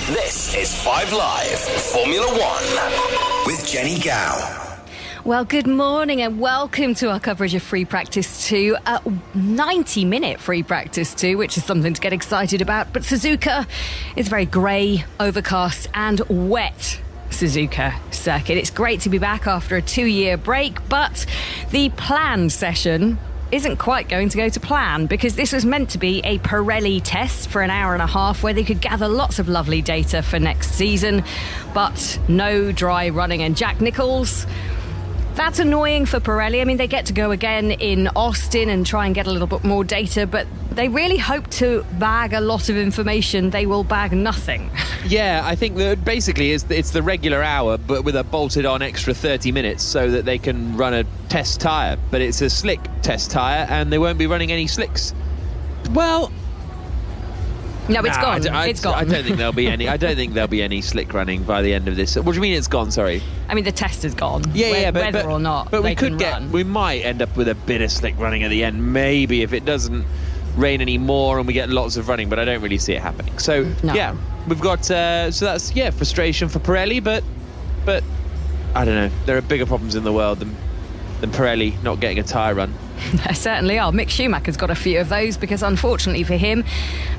This is 5 Live Formula One with Jenny Gow. Well, good morning and welcome to our coverage of Free Practice 2, a 90-minute Free Practice 2, which is something to get excited about. But Suzuka is very grey, overcast and wet. Suzuka circuit. It's great to be back after a 2-year break, but the planned session isn't quite going to go to plan, because this was meant to be a Pirelli test for an hour and a half where they could gather lots of lovely data for next season, but no dry running. And Jack Nicholls, that's annoying for Pirelli. I mean, they get to go again in Austin and try and get a little bit more data, but they really hope to bag a lot of information. They will bag nothing. Yeah, I think that basically it's the regular hour, but with a bolted-on extra 30 minutes so that they can run a test tyre. But it's a slick test tyre, and they won't be running any slicks. Well, no, it's gone. It's gone. I don't think there'll be any. I don't think there'll be any slick running by the end of this. What do you mean it's gone? Sorry. I mean, the test is gone. Yeah, but whether or not. But we could get. We might end up with a bit of slick running at the end. Maybe if it doesn't rain anymore and we get lots of running, but I don't really see it happening. So no. Yeah, we've got. So that's frustration for Pirelli, but I don't know. There are bigger problems in the world than Pirelli not getting a tyre run. There certainly are. Mick Schumacher's got a few of those, because unfortunately for him,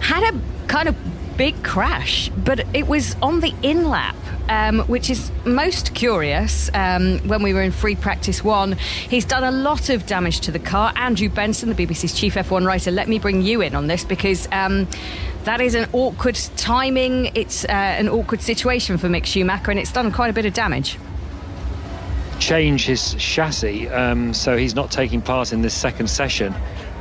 had a kind of big crash, but it was on the in-lap, which is most curious. When we were in Free Practice 1, he's done a lot of damage to the car. Andrew Benson, the BBC's chief F1 writer, let me bring you in on this, because that is an awkward timing. It's an awkward situation for Mick Schumacher, and it's done quite a bit of damage. Change his chassis, so he's not taking part in this second session.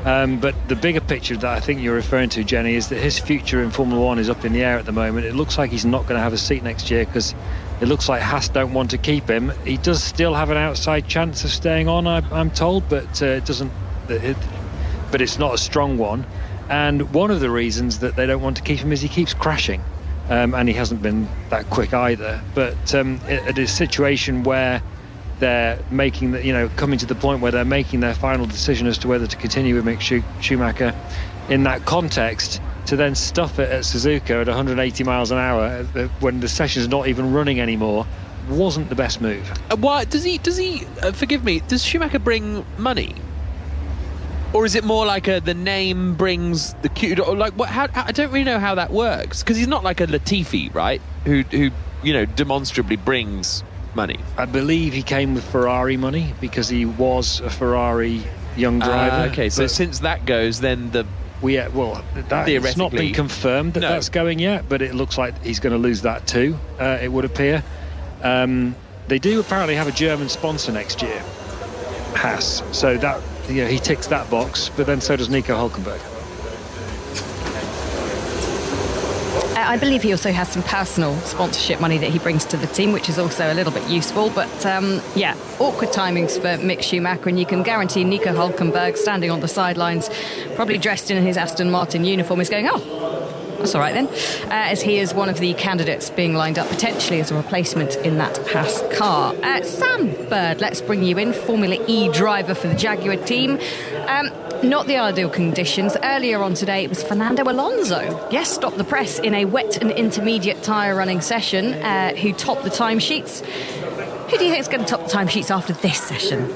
But the bigger picture that I think you're referring to, Jenny, is that his future in Formula One is up in the air at the moment. It looks like he's not going to have a seat next year, because it looks like Haas don't want to keep him. He does still have an outside chance of staying on, I'm told, but it doesn't. But it's not a strong one. And one of the reasons that they don't want to keep him is he keeps crashing, and he hasn't been that quick either. But at a situation where they're making coming to the point where they're making their final decision as to whether to continue with Mick Schumacher, in that context, to then stuff it at Suzuka at 180 miles an hour when the session's not even running anymore, wasn't the best move. Why does he forgive me, does Schumacher bring money, or is it more like the name brings the cute, or like what? How, I don't really know how that works, because he's not like a Latifi, right, who demonstrably brings money. I believe he came with Ferrari money, because he was a Ferrari young driver. Okay, so since that goes, then it's not been confirmed that that's going yet, but it looks like he's going to lose that too, it would appear. They do apparently have a German sponsor next year, Haas, so that he ticks that box, but then so does Nico Hülkenberg. I believe he also has some personal sponsorship money that he brings to the team, which is also a little bit useful. But awkward timings for Mick Schumacher, and you can guarantee Nico Hülkenberg, standing on the sidelines, probably dressed in his Aston Martin uniform, is going, oh, that's all right then, as he is one of the candidates being lined up potentially as a replacement in that Haas car. Sam Bird, let's bring you in, Formula E driver for the Jaguar team. Not the ideal conditions. Earlier on today, it was Fernando Alonso. Yes, stopped the press in a wet and intermediate tyre running session, who topped the timesheets. Who do you think is going to top the timesheets after this session?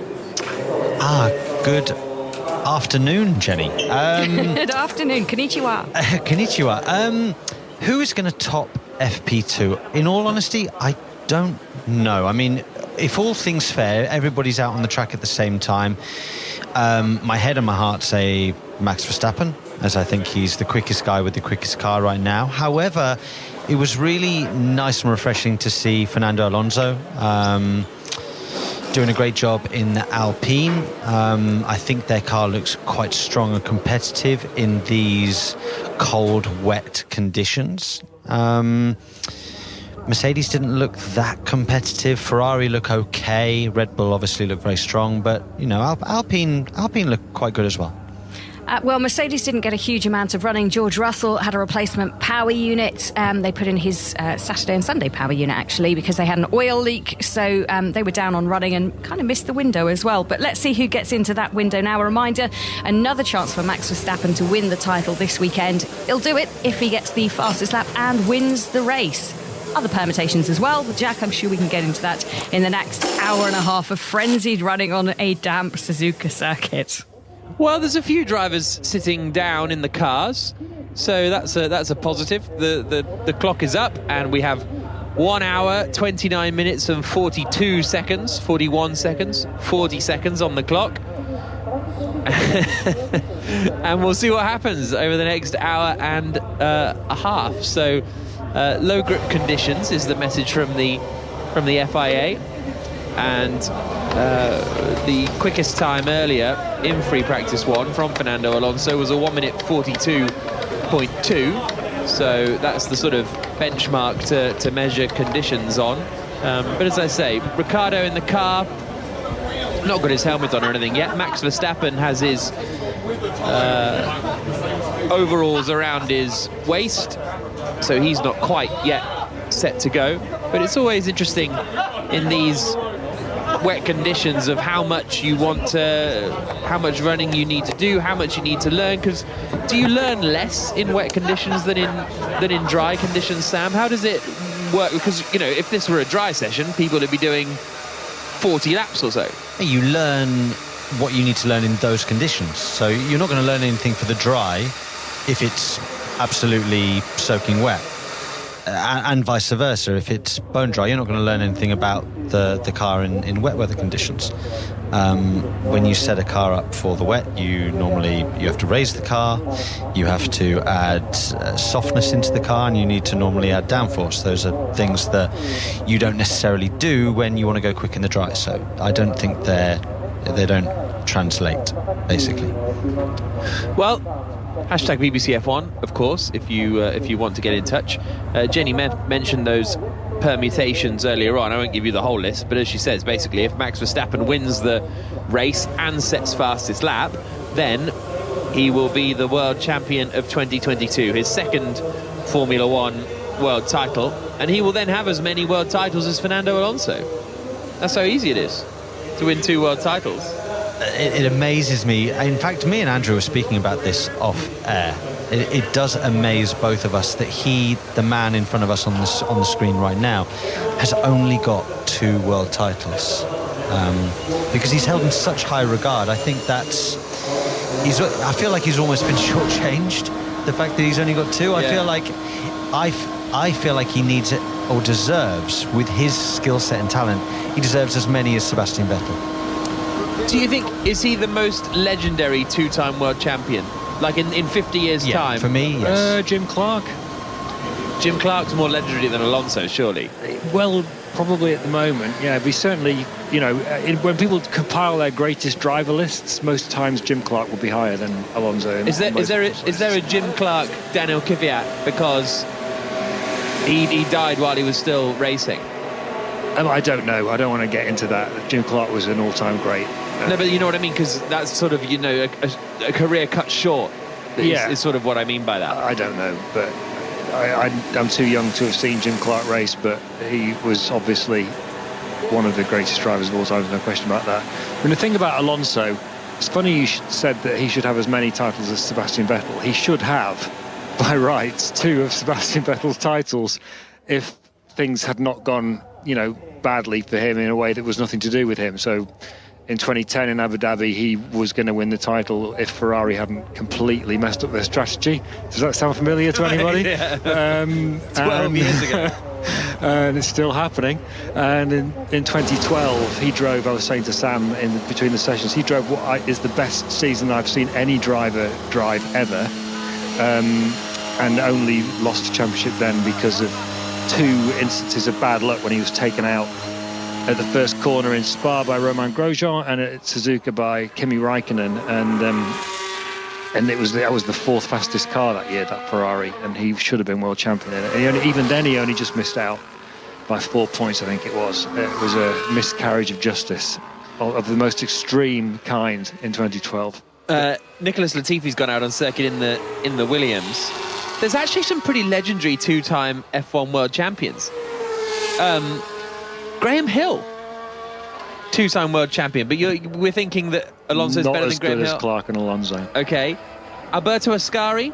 Good afternoon, Jenny. Good afternoon. Konnichiwa. Konnichiwa. Who is going to top FP2? In all honesty, I don't know. I mean, if all things fair, everybody's out on the track at the same time. My head and my heart say Max Verstappen, as I think he's the quickest guy with the quickest car right now. However, it was really nice and refreshing to see Fernando Alonso doing a great job in the Alpine. I think their car looks quite strong and competitive in these cold, wet conditions. Mercedes didn't look that competitive. Ferrari look okay. Red Bull obviously look very strong, but Alpine look quite good as well. Well, Mercedes didn't get a huge amount of running. George Russell had a replacement power unit. They put in his Saturday and Sunday power unit, actually, because they had an oil leak. So they were down on running and kind of missed the window as well. But let's see who gets into that window now. A reminder, another chance for Max Verstappen to win the title this weekend. He'll do it if he gets the fastest lap and wins the race. Other permutations as well. Jack, I'm sure we can get into that in the next hour and a half of frenzied running on a damp Suzuka circuit. Well, there's a few drivers sitting down in the cars, so that's a positive. The clock is up, and we have 1 hour, 29 minutes and 42 seconds, 41 seconds, 40 seconds on the clock. And we'll see what happens over the next hour and a half. So low grip conditions is the message from the FIA, and the quickest time earlier in free practice 1 from Fernando Alonso was a 1 minute 42.2. So that's the sort of benchmark to measure conditions on. But as I say, Ricciardo in the car, not got his helmet on or anything yet. Max Verstappen has his overalls around his waist, so he's not quite yet set to go. But it's always interesting in these wet conditions of how much running you need to do, how much you need to learn. Because do you learn less in wet conditions than in dry conditions, Sam? How does it work? Because, you know, if this were a dry session, people would be doing 40 laps or so. You learn what you need to learn in those conditions. So you're not going to learn anything for the dry if it's absolutely soaking wet. And vice versa, if it's bone dry, you're not going to learn anything about the car in wet weather conditions. When you set a car up for the wet, you have to raise the car, you have to add softness into the car, and you need to normally add downforce. Those are things that you don't necessarily do when you want to go quick in the dry. So I don't think they don't translate, basically. Well, hashtag BBC F1, of course, if you want to get in touch. Jenny mentioned those permutations earlier on. I won't give you the whole list, but as she says, basically, if Max Verstappen wins the race and sets fastest lap, then he will be the world champion of 2022, his second Formula One world title, and he will then have as many world titles as Fernando Alonso. That's how easy it is to win 2 world titles. It amazes me. In fact, me and Andrew were speaking about this off air. It does amaze both of us that the man in front of us on the screen right now, has only got 2 world titles. Because he's held in such high regard. I think I feel like he's almost been shortchanged. The fact that he's only got 2. I feel like he needs it, or deserves, with his skill set and talent, he deserves as many as Sebastian Vettel. Do you think, is he the most legendary 2-time world champion? Like in 50 years' time? For me, yes. Jim Clark. Jim Clark's more legendary than Alonso, surely. Well, probably at the moment, yeah. We certainly, when people compile their greatest driver lists, most times Jim Clark will be higher than Alonso. Is there a Jim Clark, Daniel Kvyat, because he died while he was still racing? I don't know. I don't want to get into that. Jim Clark was an all-time great. No, but you know what I mean, because that's sort of, a career cut short. Is sort of what I mean by that. I don't know, but I'm too young to have seen Jim Clark race, but he was obviously one of the greatest drivers of all time. There's no question about that. I mean, the thing about Alonso, it's funny you said that he should have as many titles as Sebastian Vettel. He should have, by rights, 2 of Sebastian Vettel's titles if things had not gone, badly for him in a way that was nothing to do with him. So in 2010 in Abu Dhabi, he was going to win the title if Ferrari hadn't completely messed up their strategy. Does that sound familiar to anybody? 12 years ago. And it's still happening. And in 2012, he drove, I was saying to Sam in between the sessions, he drove what is the best season I've seen any driver drive ever, and only lost the championship then because of 2 instances of bad luck when he was taken out at the first corner in Spa by Romain Grosjean and at Suzuka by Kimi Raikkonen, and that was the 4th fastest car that year, that Ferrari, and he should have been world champion in it. And even then he only just missed out by 4 points, I think it was. It was a miscarriage of justice of the most extreme kind in 2012. Nicholas Latifi's gone out on circuit in the Williams. There's actually some pretty legendary two-time F1 world champions. Graham Hill, two-time world champion, but we're thinking that Alonso's better than Graham Hill. Not as good as Clark and Alonso. Okay, Alberto Ascari.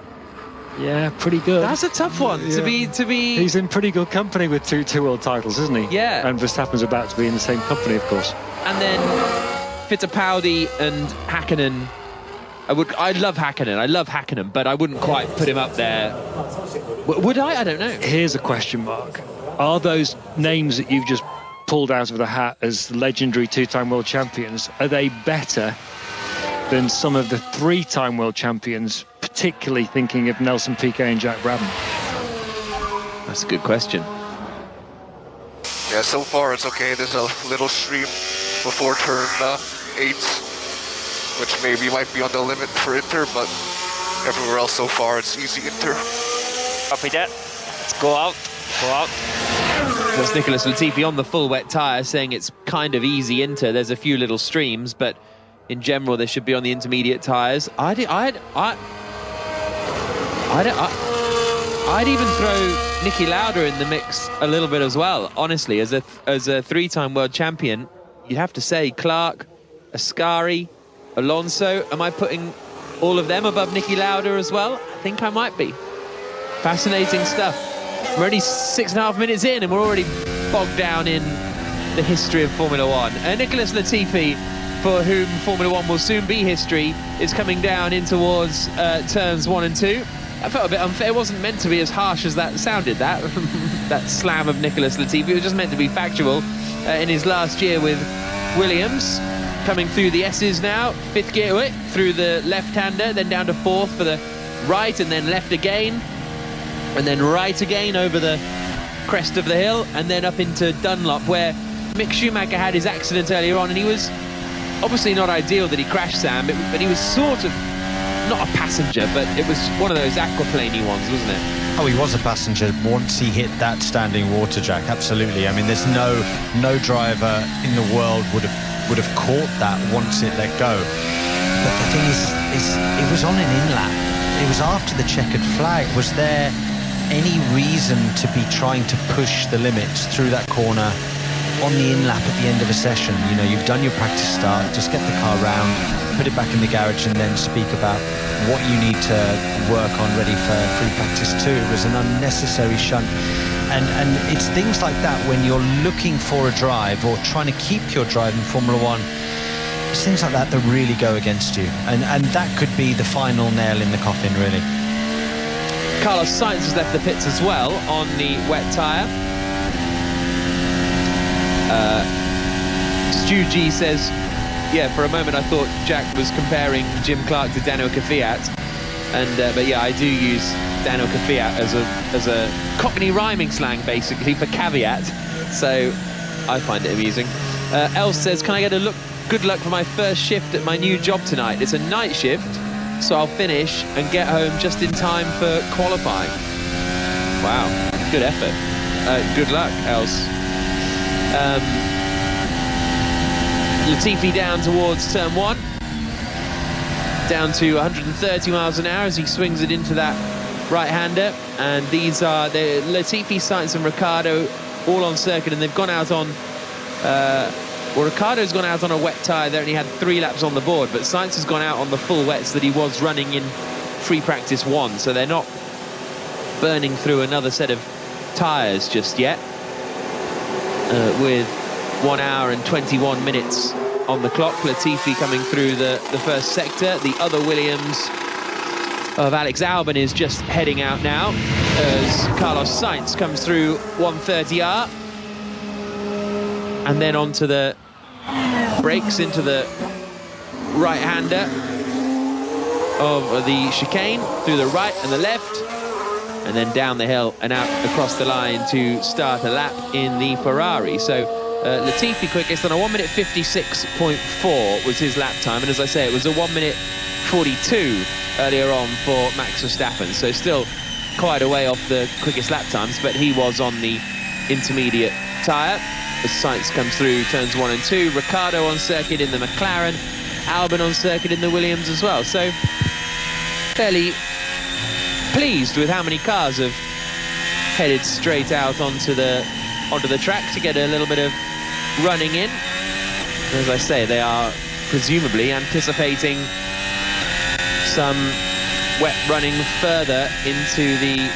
Yeah, pretty good. That's a tough one to be. He's in pretty good company with two world titles, isn't he? Yeah. And Verstappen's about to be in the same company, of course. And then Fittipaldi and Hakkinen. I love Hakkinen, but I wouldn't quite put him up there. Would I? I don't know. Here's a question mark. Are those names that you've just pulled out of the hat as legendary two-time world champions, are they better than some of the three-time world champions, particularly thinking of Nelson Piquet and Jack Brabham? That's a good question. Yeah, so far it's okay. There's a little stream before turn 8, which maybe might be on the limit for Inter, but everywhere else so far it's easy Inter. Copy that. Let's go out. Go out. That's Nicholas Latifi on the full wet tyre saying it's kind of easy Inter. There's a few little streams, but in general they should be on the intermediate tyres. I'd even throw Niki Lauda in the mix a little bit as well. Honestly, as a three-time world champion, you'd have to say Clark, Ascari, Alonso. Am I putting all of them above Niki Lauda as well? I think I might be. Fascinating stuff. We're only 6.5 minutes in and we're already bogged down in the history of Formula One. Nicholas Latifi, for whom Formula One will soon be history, is coming down in towards turns 1 and 2. I felt a bit unfair. It wasn't meant to be as harsh as that sounded, that slam of Nicholas Latifi. It was just meant to be factual. In his last year with Williams, coming through the S's now, 5th gear through the left-hander, then down to 4th for the right, and then left again, and then right again over the crest of the hill, and then up into Dunlop, where Mick Schumacher had his accident earlier on, and he was obviously not ideal that he crashed, Sam, but he was sort of not a passenger, but it was one of those aquaplane-y ones, wasn't it? Oh, he was a passenger once he hit that standing water, Jack. Absolutely. I mean, there's no driver in the world would have caught that once it let go. But the thing is it was on an in-lap. It was after the checkered flag. Was there any reason to be trying to push the limits through that corner on the in-lap at the end of a session? You know, you've done your practice start, just get the car round, put it back in the garage, and then speak about what you need to work on ready for free practice 2. It was an unnecessary shunt. And it's things like that when you're looking for a drive or trying to keep your drive in Formula One. It's things like that that really go against you. And that could be the final nail in the coffin, really. Carlos Sainz has left the pits as well on the wet tyre. Stu G says, yeah, for a moment I thought Jack was comparing Jim Clark to Daniel Kvyat, but yeah, I do use Daniel Kvyat as a Cockney rhyming slang basically for caveat, so I find it amusing. Els says, can I get a good luck for my first shift at my new job tonight? It's a night shift, so I'll finish and get home just in time for qualifying. Wow, good effort. Good luck, Els. Latifi down towards turn 1, down to 130 miles an hour as he swings it into that right-hander, and these are the Latifi, Sainz and Ricciardo all on circuit, and they've gone out on Ricciardo's gone out on a wet tyre. They only had 3 laps on the board, but Sainz has gone out on the full wets that he was running in free practice 1, so they're not burning through another set of tyres just yet, with 1 hour and 21 minutes on the clock. Latifi coming through the first sector. The other Williams of Alex Albon is just heading out now as Carlos Sainz comes through 130R and then onto the brakes into the right-hander of the chicane through the right and the left, and then down the hill and out across the line to start a lap in the Ferrari. So Latifi quickest on a 1 minute 56.4 was his lap time, and as I say, it was a 1 minute 42 earlier on for Max Verstappen, so still quite a way off the quickest lap times, but he was on the intermediate tyre as Sainz comes through turns 1 and 2. Ricciardo on circuit in the McLaren, Albon on circuit in the Williams as well. So fairly pleased with how many cars have headed straight out onto the track to get a little bit of running in. As I say, they are presumably anticipating some wet running further into the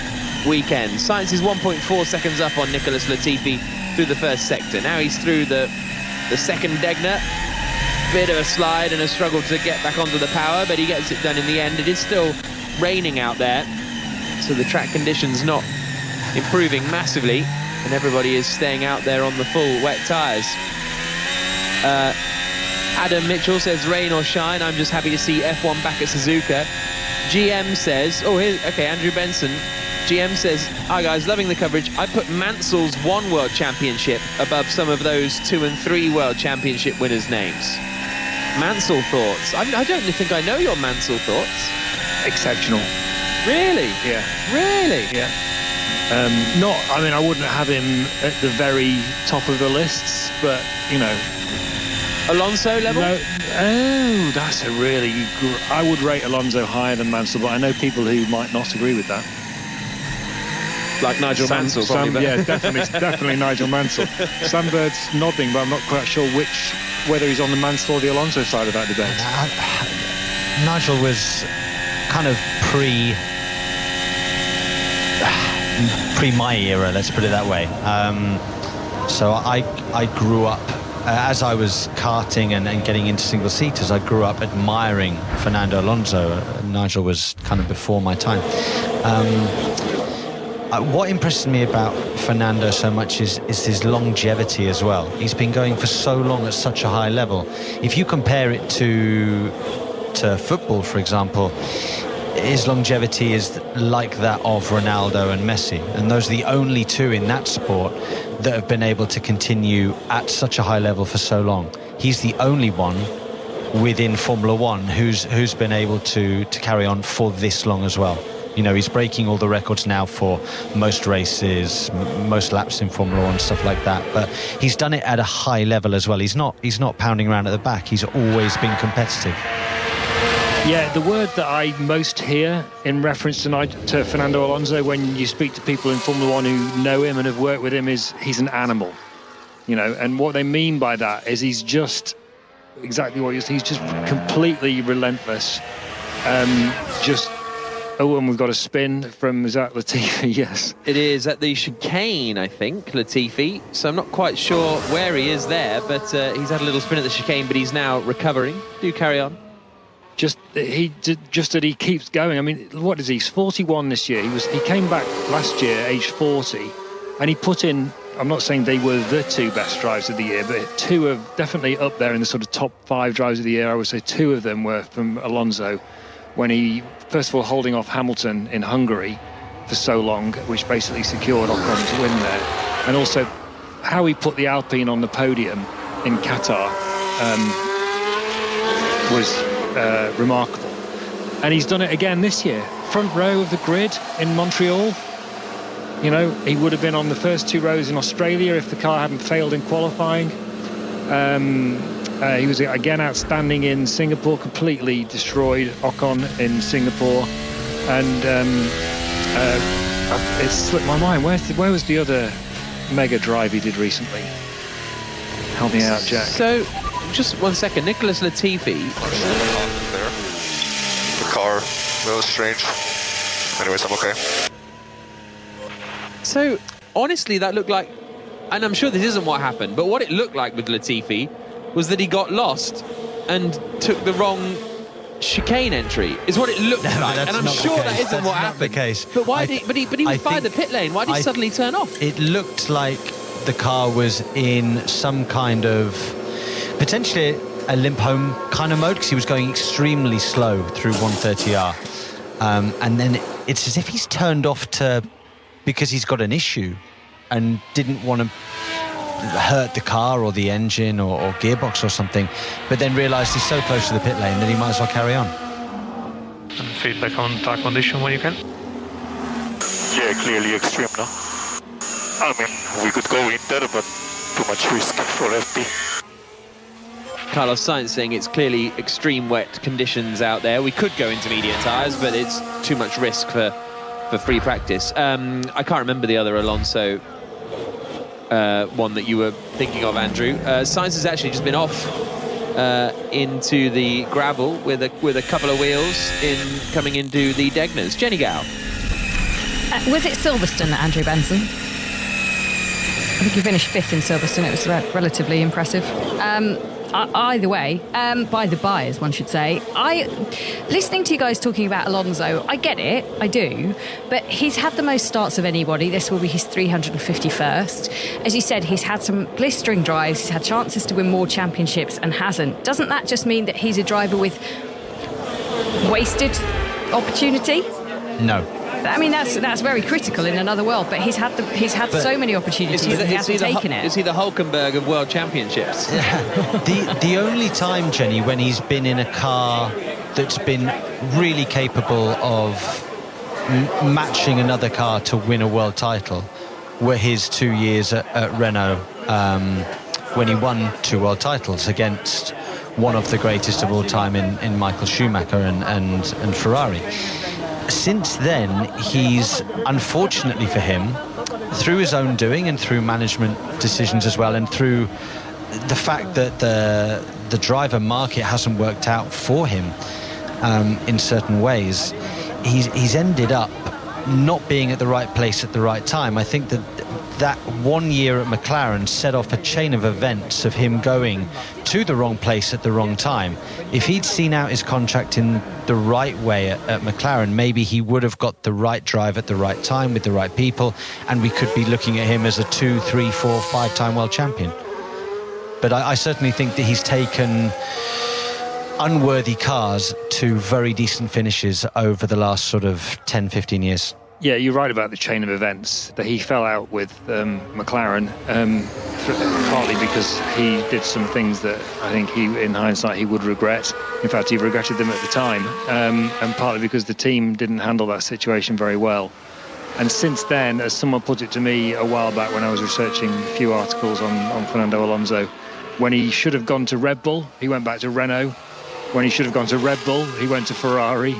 weekend. Sainz is 1.4 seconds up on Nicholas Latifi through the first sector. Now he's through the second Degner. Bit of a slide and a struggle to get back onto the power, but he gets it done in the end. It is still raining out there, so the track conditions not improving massively, and everybody is staying out there on the full wet tyres. Adam Mitchell says, rain or shine, I'm just happy to see F1 back at Suzuka. GM says, Andrew Benson. GM says, hi guys, loving the coverage. I put Mansell's 1 World Championship above some of those 2 and 3 World Championship winners' names. Mansell thoughts? I don't think I know your Mansell thoughts. Exceptional. Really? Yeah. Really? Yeah. I wouldn't have him at the very top of the lists, but, you know... Alonso level? No, that's a really... I would rate Alonso higher than Mansell, but I know people who might not agree with that. Like Nigel Mansell, probably. Yeah, definitely Nigel Mansell. Sam Bird's nodding, but I'm not quite sure whether he's on the Mansell or the Alonso side of that debate. Nigel was kind of pre my era, let's put it that way. So I grew up, as I was karting and getting into single-seaters, I grew up admiring Fernando Alonso. Nigel was kind of before my time. What impresses me about Fernando so much is his longevity as well. He's been going for so long at such a high level. If you compare it to football, for example, his longevity is like that of Ronaldo and Messi, and those are the only two in that sport that have been able to continue at such a high level for so long. He's the only one within Formula One who's been able to carry on for this long as well. You know, he's breaking all the records now for most races, most laps in Formula One, stuff like that. But he's done it at a high level as well. He's not pounding around at the back. He's always been competitive. Yeah, the word that I most hear in reference to Fernando Alonso when you speak to people in Formula One who know him and have worked with him is he's an animal. You know, and what they mean by that is he's just exactly what he's just completely relentless. Oh, and we've got a spin from, is that Latifi? Yes. It is at the chicane, I think, Latifi. So I'm not quite sure where he is there, but he's had a little spin at the chicane, but he's now recovering. Do carry on. Just that he keeps going. I mean, what is he? He's 41 this year. He came back last year, age 40, and he put in, I'm not saying they were the 2 best drivers of the year, but 2 are definitely up there in the sort of top 5 drivers of the year. I would say 2 of them were from Alonso, when he, first of all, holding off Hamilton in Hungary for so long, which basically secured Ocon's win there. And also how he put the Alpine on the podium in Qatar was remarkable. And he's done it again this year. Front row of the grid in Montreal. You know, he would have been on the first 2 rows in Australia if the car hadn't failed in qualifying. He was again outstanding in Singapore, completely destroyed Ocon in Singapore, and it slipped my mind. Where was the other mega drive he did recently? Help me out, Jack. So, just 1 second, Nicholas Latifi. The car, that was strange. Anyways, I'm okay. So, honestly, that looked like, and I'm sure this isn't what happened, but what it looked like with Latifi was that he got lost and took the wrong chicane entry, is what it looked like. And I'm sure that isn't what happened. The case. But why did he was by the pit lane? Why did he suddenly turn off? It looked like the car was in some kind of, potentially a limp home kind of mode, because he was going extremely slow through 130R. And then it's as if he's turned off because he's got an issue and didn't want to hurt the car or the engine or gearbox or something, but then realised he's so close to the pit lane that he might as well carry on. And feedback on tire condition when you can? Yeah, clearly extreme, no? I mean, we could go in there, but too much risk for FP. Carlos Sainz saying it's clearly extreme wet conditions out there. We could go intermediate tyres, but it's too much risk for free practice. I can't remember the other Alonso one that you were thinking of, Andrew. Sainz has actually just been off into the gravel with a couple of wheels coming into the Degners. Jenny Gow. Was it Silverstone that Andrew Benson? I think he finished 5th in Silverstone. It was relatively impressive. Either way, by the by, as one should say, listening to you guys talking about Alonso, I get it, I do, but he's had the most starts of anybody. This will be his 351st. As you said, he's had some blistering drives, he's had chances to win more championships and hasn't. Doesn't that just mean that he's a driver with wasted opportunity? No. I mean, that's very critical in another world, but he's had so many opportunities and he hasn't taken it. Is he the Hulkenberg of World Championships? The only time, Jenny, when he's been in a car that's been really capable of matching another car to win a world title were his 2 years at Renault, when he won 2 world titles against one of the greatest of all time in Michael Schumacher and Ferrari. Since then, he's, unfortunately for him, through his own doing and through management decisions as well, and through the fact that the driver market hasn't worked out for him in certain ways, he's ended up not being at the right place at the right time. I think that 1 year at McLaren set off a chain of events of him going to the wrong place at the wrong time. If he'd seen out his contract in the right way at McLaren, maybe he would have got the right drive at the right time with the right people, and we could be looking at him as a 2, 3, 4, 5-time world champion. But I certainly think that he's taken unworthy cars to very decent finishes over the last sort of 10, 15 years. Yeah, you're right about the chain of events that he fell out with McLaren, partly because he did some things that I think in hindsight, he would regret. In fact, he regretted them at the time, and partly because the team didn't handle that situation very well. And since then, as someone put it to me a while back when I was researching a few articles on Fernando Alonso, when he should have gone to Red Bull, he went back to Renault. When he should have gone to Red Bull, he went to Ferrari.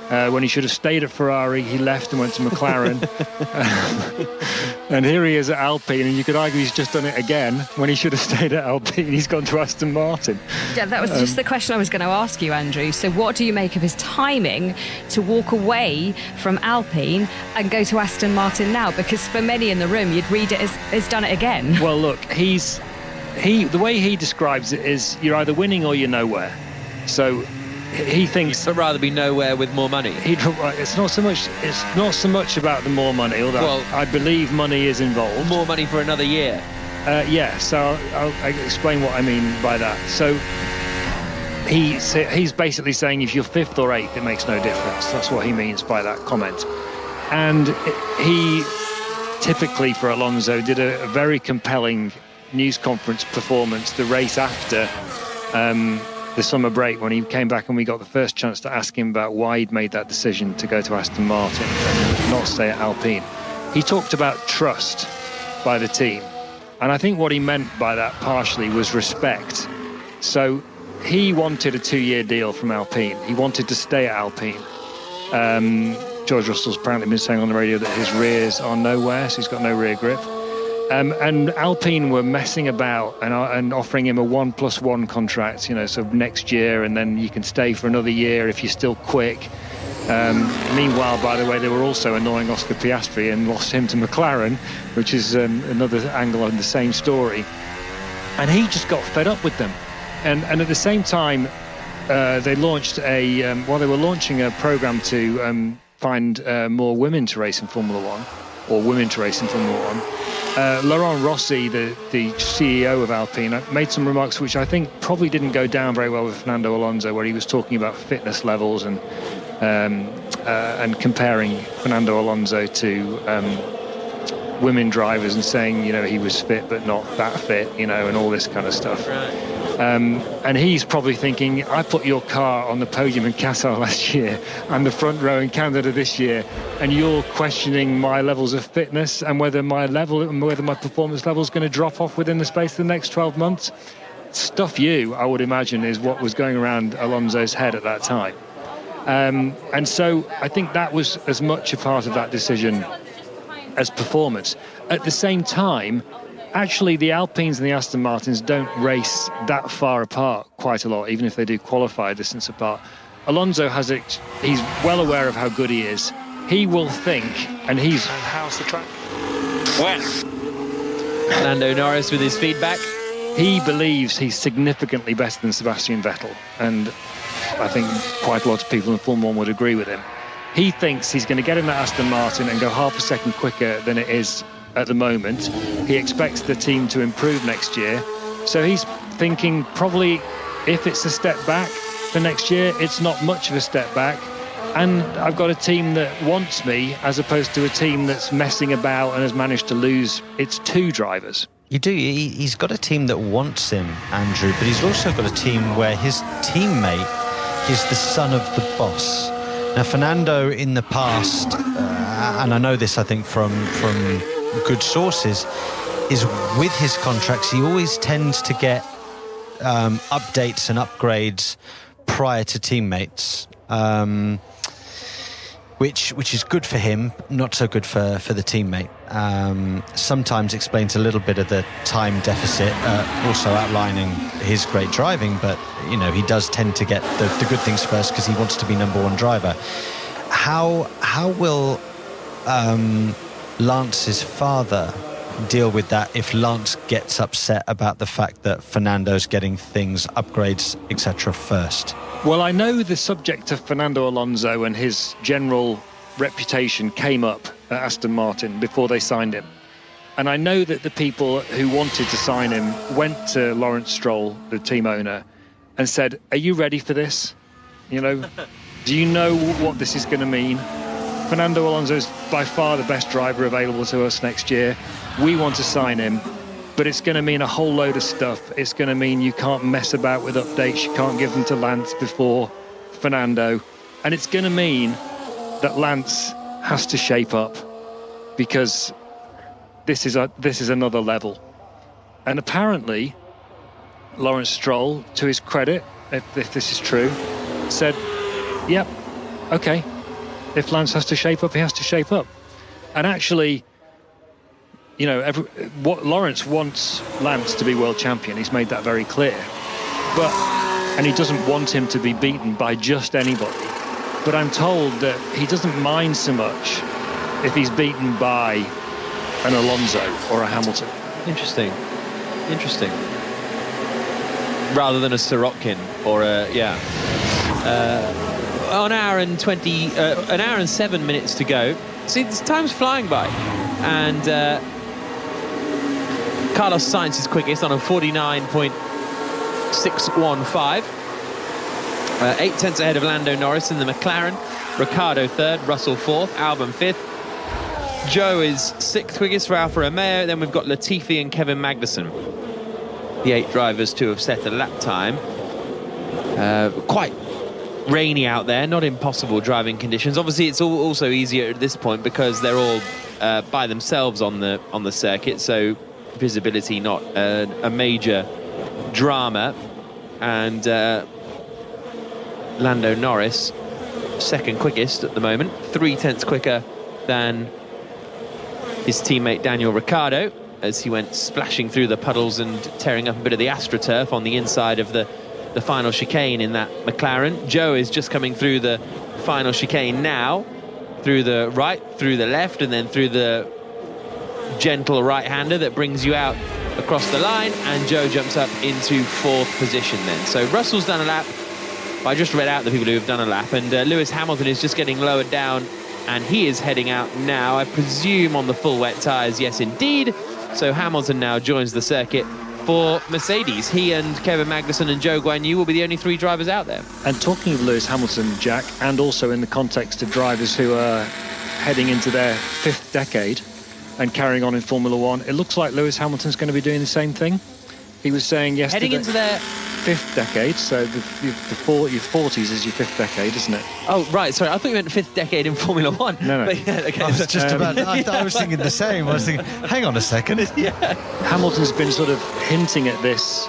When he should have stayed at Ferrari, he left and went to McLaren. And here he is at Alpine, and you could argue he's just done it again. When he should have stayed at Alpine, he's gone to Aston Martin. Yeah, that was just the question I was going to ask you, Andrew. So what do you make of his timing to walk away from Alpine and go to Aston Martin now? Because for many in the room, you'd read it as done it again. Well, look, the way he describes it is you're either winning or you're nowhere. So he thinks I'd rather be nowhere with more money. It's not so much about the more money, although I believe money is involved. More money for another year. Yeah, so I'll explain what I mean by that. So he's basically saying if you're 5th or 8th, it makes no difference. That's what he means by that comment. And he typically, for Alonso, did a very compelling news conference performance the race after the summer break, when he came back and we got the first chance to ask him about why he'd made that decision to go to Aston Martin and not stay at Alpine. He talked about trust by the team, and I think what he meant by that partially was respect. So he wanted a 2-year deal from Alpine. He wanted to stay at Alpine. George Russell's apparently been saying on the radio that his rears are nowhere, so he's got no rear grip. And Alpine were messing about and offering him a 1+1 contract, so next year, and then you can stay for another year if you're still quick. Meanwhile, by the way, they were also annoying Oscar Piastri and lost him to McLaren, which is another angle on the same story. And he just got fed up with them. And at the same time, they launched they were launching a program to find more women to race in Formula One, or women to race in Formula One. Laurent Rossi, the CEO of Alpine, made some remarks which I think probably didn't go down very well with Fernando Alonso, where he was talking about fitness levels and comparing Fernando Alonso to women drivers and saying, he was fit but not that fit, and all this kind of stuff. Right. And he's probably thinking, I put your car on the podium in Qatar last year and the front row in Canada this year, and you're questioning my levels of fitness and whether my performance level is going to drop off within the space of the next 12 months. stuff you, I would imagine, is what was going around Alonso's head at that time. And so I think that was as much a part of that decision as performance. At the same time, actually, the Alpines and the Aston Martins don't race that far apart quite a lot, even if they do qualify a distance apart. Alonso he's well aware of how good he is. He will think, and how's the track? Well, Lando Norris with his feedback. He believes he's significantly better than Sebastian Vettel, and I think quite a lot of people in Formula 1 would agree with him. He thinks he's going to get in that Aston Martin and go half a second quicker than it is at the moment. He expects the team to improve next year. So he's thinking probably if it's a step back for next year, it's not much of a step back. And I've got a team that wants me as opposed to a team that's messing about and has managed to lose its 2 drivers. You do. He's got a team that wants him, Andrew, but he's also got a team where his teammate is the son of the boss. Now, Fernando in the past, and I know this, I think, from good sources, is with his contracts, he always tends to get updates and upgrades prior to teammates, which is good for him, not so good for the teammate. Sometimes explains a little bit of the time deficit, also outlining his great driving, but he does tend to get the good things first because he wants to be number 1 driver. How will Lance's father deal with that if Lance gets upset about the fact that Fernando's getting things, upgrades, etc. first? Well, I know the subject of Fernando Alonso and his general reputation came up at Aston Martin before they signed him. And I know that the people who wanted to sign him went to Lawrence Stroll, the team owner, and said, are you ready for this? Do you know what this is going to mean? Fernando Alonso is by far the best driver available to us next year. We want to sign him, but it's going to mean a whole load of stuff. It's going to mean you can't mess about with updates. You can't give them to Lance before Fernando. And it's going to mean that Lance has to shape up because this is another level. And apparently, Lawrence Stroll, to his credit, if this is true, said, yep, okay. If Lance has to shape up, he has to shape up. And actually, what Lawrence wants Lance to be world champion. He's made that very clear. And he doesn't want him to be beaten by just anybody. But I'm told that he doesn't mind so much if he's beaten by an Alonso or a Hamilton. Interesting. Rather than a Sirotkin or an hour and 7 minutes to go. See, this time's flying by. And Carlos Sainz is quickest on a 49.615. 8 tenths ahead of Lando Norris in the McLaren. Ricciardo 3rd, Russell 4th, Albon 5th. Joe is 6th quickest for Alfa Romeo. Then we've got Latifi and Kevin Magnussen, the 8 drivers to have set a lap time. Quite rainy out there, not impossible driving conditions. Obviously, it's also easier at this point because they're all by themselves on the circuit, so visibility not a major drama. And Lando Norris, 2nd quickest at the moment, 3 tenths quicker than his teammate Daniel Ricciardo as he went splashing through the puddles and tearing up a bit of the AstroTurf on the inside of the final chicane in that McLaren. Joe is just coming through the final chicane now, through the right, through the left, and then through the gentle right-hander that brings you out across the line, and Joe jumps up into 4th position then. So Russell's done a lap. I just read out the people who have done a lap, and Lewis Hamilton is just getting lowered down, and he is heading out now, I presume on the full wet tyres. Yes, indeed. So Hamilton now joins the circuit for Mercedes. He and Kevin Magnussen and Zhou Guanyu will be the only 3 drivers out there. And talking of Lewis Hamilton, Jack, and also in the context of drivers who are heading into their 5th decade and carrying on in Formula 1, it looks like Lewis Hamilton's going to be doing the same thing. He was saying yesterday... Heading into their 5th decade, so your 40s is your 5th decade, isn't it? Oh, right, sorry, I thought you meant 5th decade in Formula 1. No. But yeah, okay. I was just about... I was thinking the same. I was thinking, hang on a second. Yeah. Hamilton's been sort of hinting at this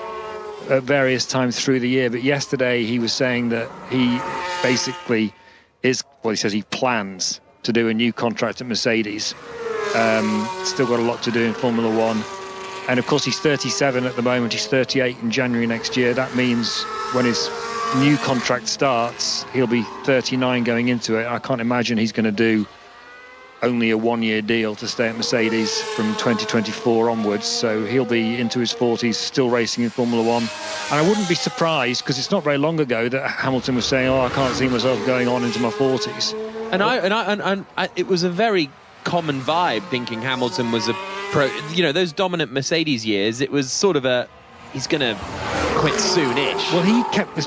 at various times through the year. But yesterday he was saying that he basically he says he plans to do a new contract at Mercedes. Still got a lot to do in Formula One. And of course he's 37 at the moment. He's 38 in January next year. That means when his new contract starts, he'll be 39 going into it. I can't imagine he's going to do only a one-year deal to stay at Mercedes from 2024 onwards. So he'll be into his 40s, still racing in Formula One. And I wouldn't be surprised, because it's not very long ago that Hamilton was saying, I can't see myself going on into my 40s. And it was a very common vibe thinking Hamilton was a pro. Those dominant Mercedes years, it was sort of he's going to quit soon-ish. Well, he kept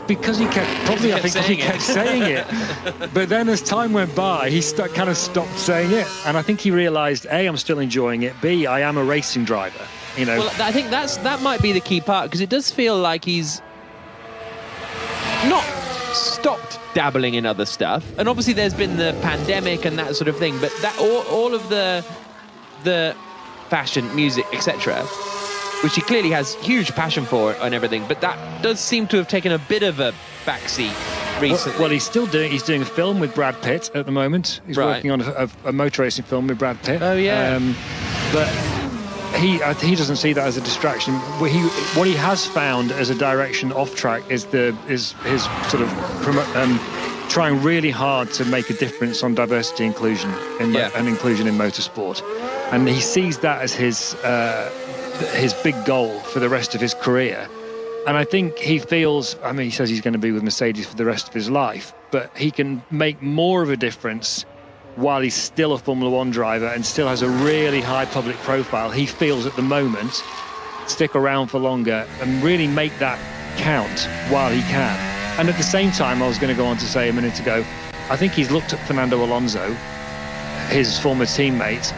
saying it. But then as time went by, he kind of stopped saying it. And I think he realised, A, I'm still enjoying it, B, I am a racing driver. Well, I think that might be the key part, because it does feel like he's not stopped dabbling in other stuff. And obviously there's been the pandemic and that sort of thing, but that all of the fashion, music, etc., which he clearly has huge passion for and everything, but that does seem to have taken a bit of a backseat recently. Well, he's doing a film with Brad Pitt at the moment. He's working on a motor racing film with Brad Pitt. Oh, yeah. But he doesn't see that as a distraction. What he has found as a direction off track is his sort of trying really hard to make a difference on diversity inclusion and inclusion in motorsport, and he sees that as his big goal for the rest of his career. And I think he feels, he says he's going to be with Mercedes for the rest of his life, but he can make more of a difference while he's still a Formula One driver and still has a really high public profile. He feels at the moment, stick around for longer and really make that count while he can. And at the same time, I was going to go on to say a minute ago, I think he's looked at Fernando Alonso, his former teammate.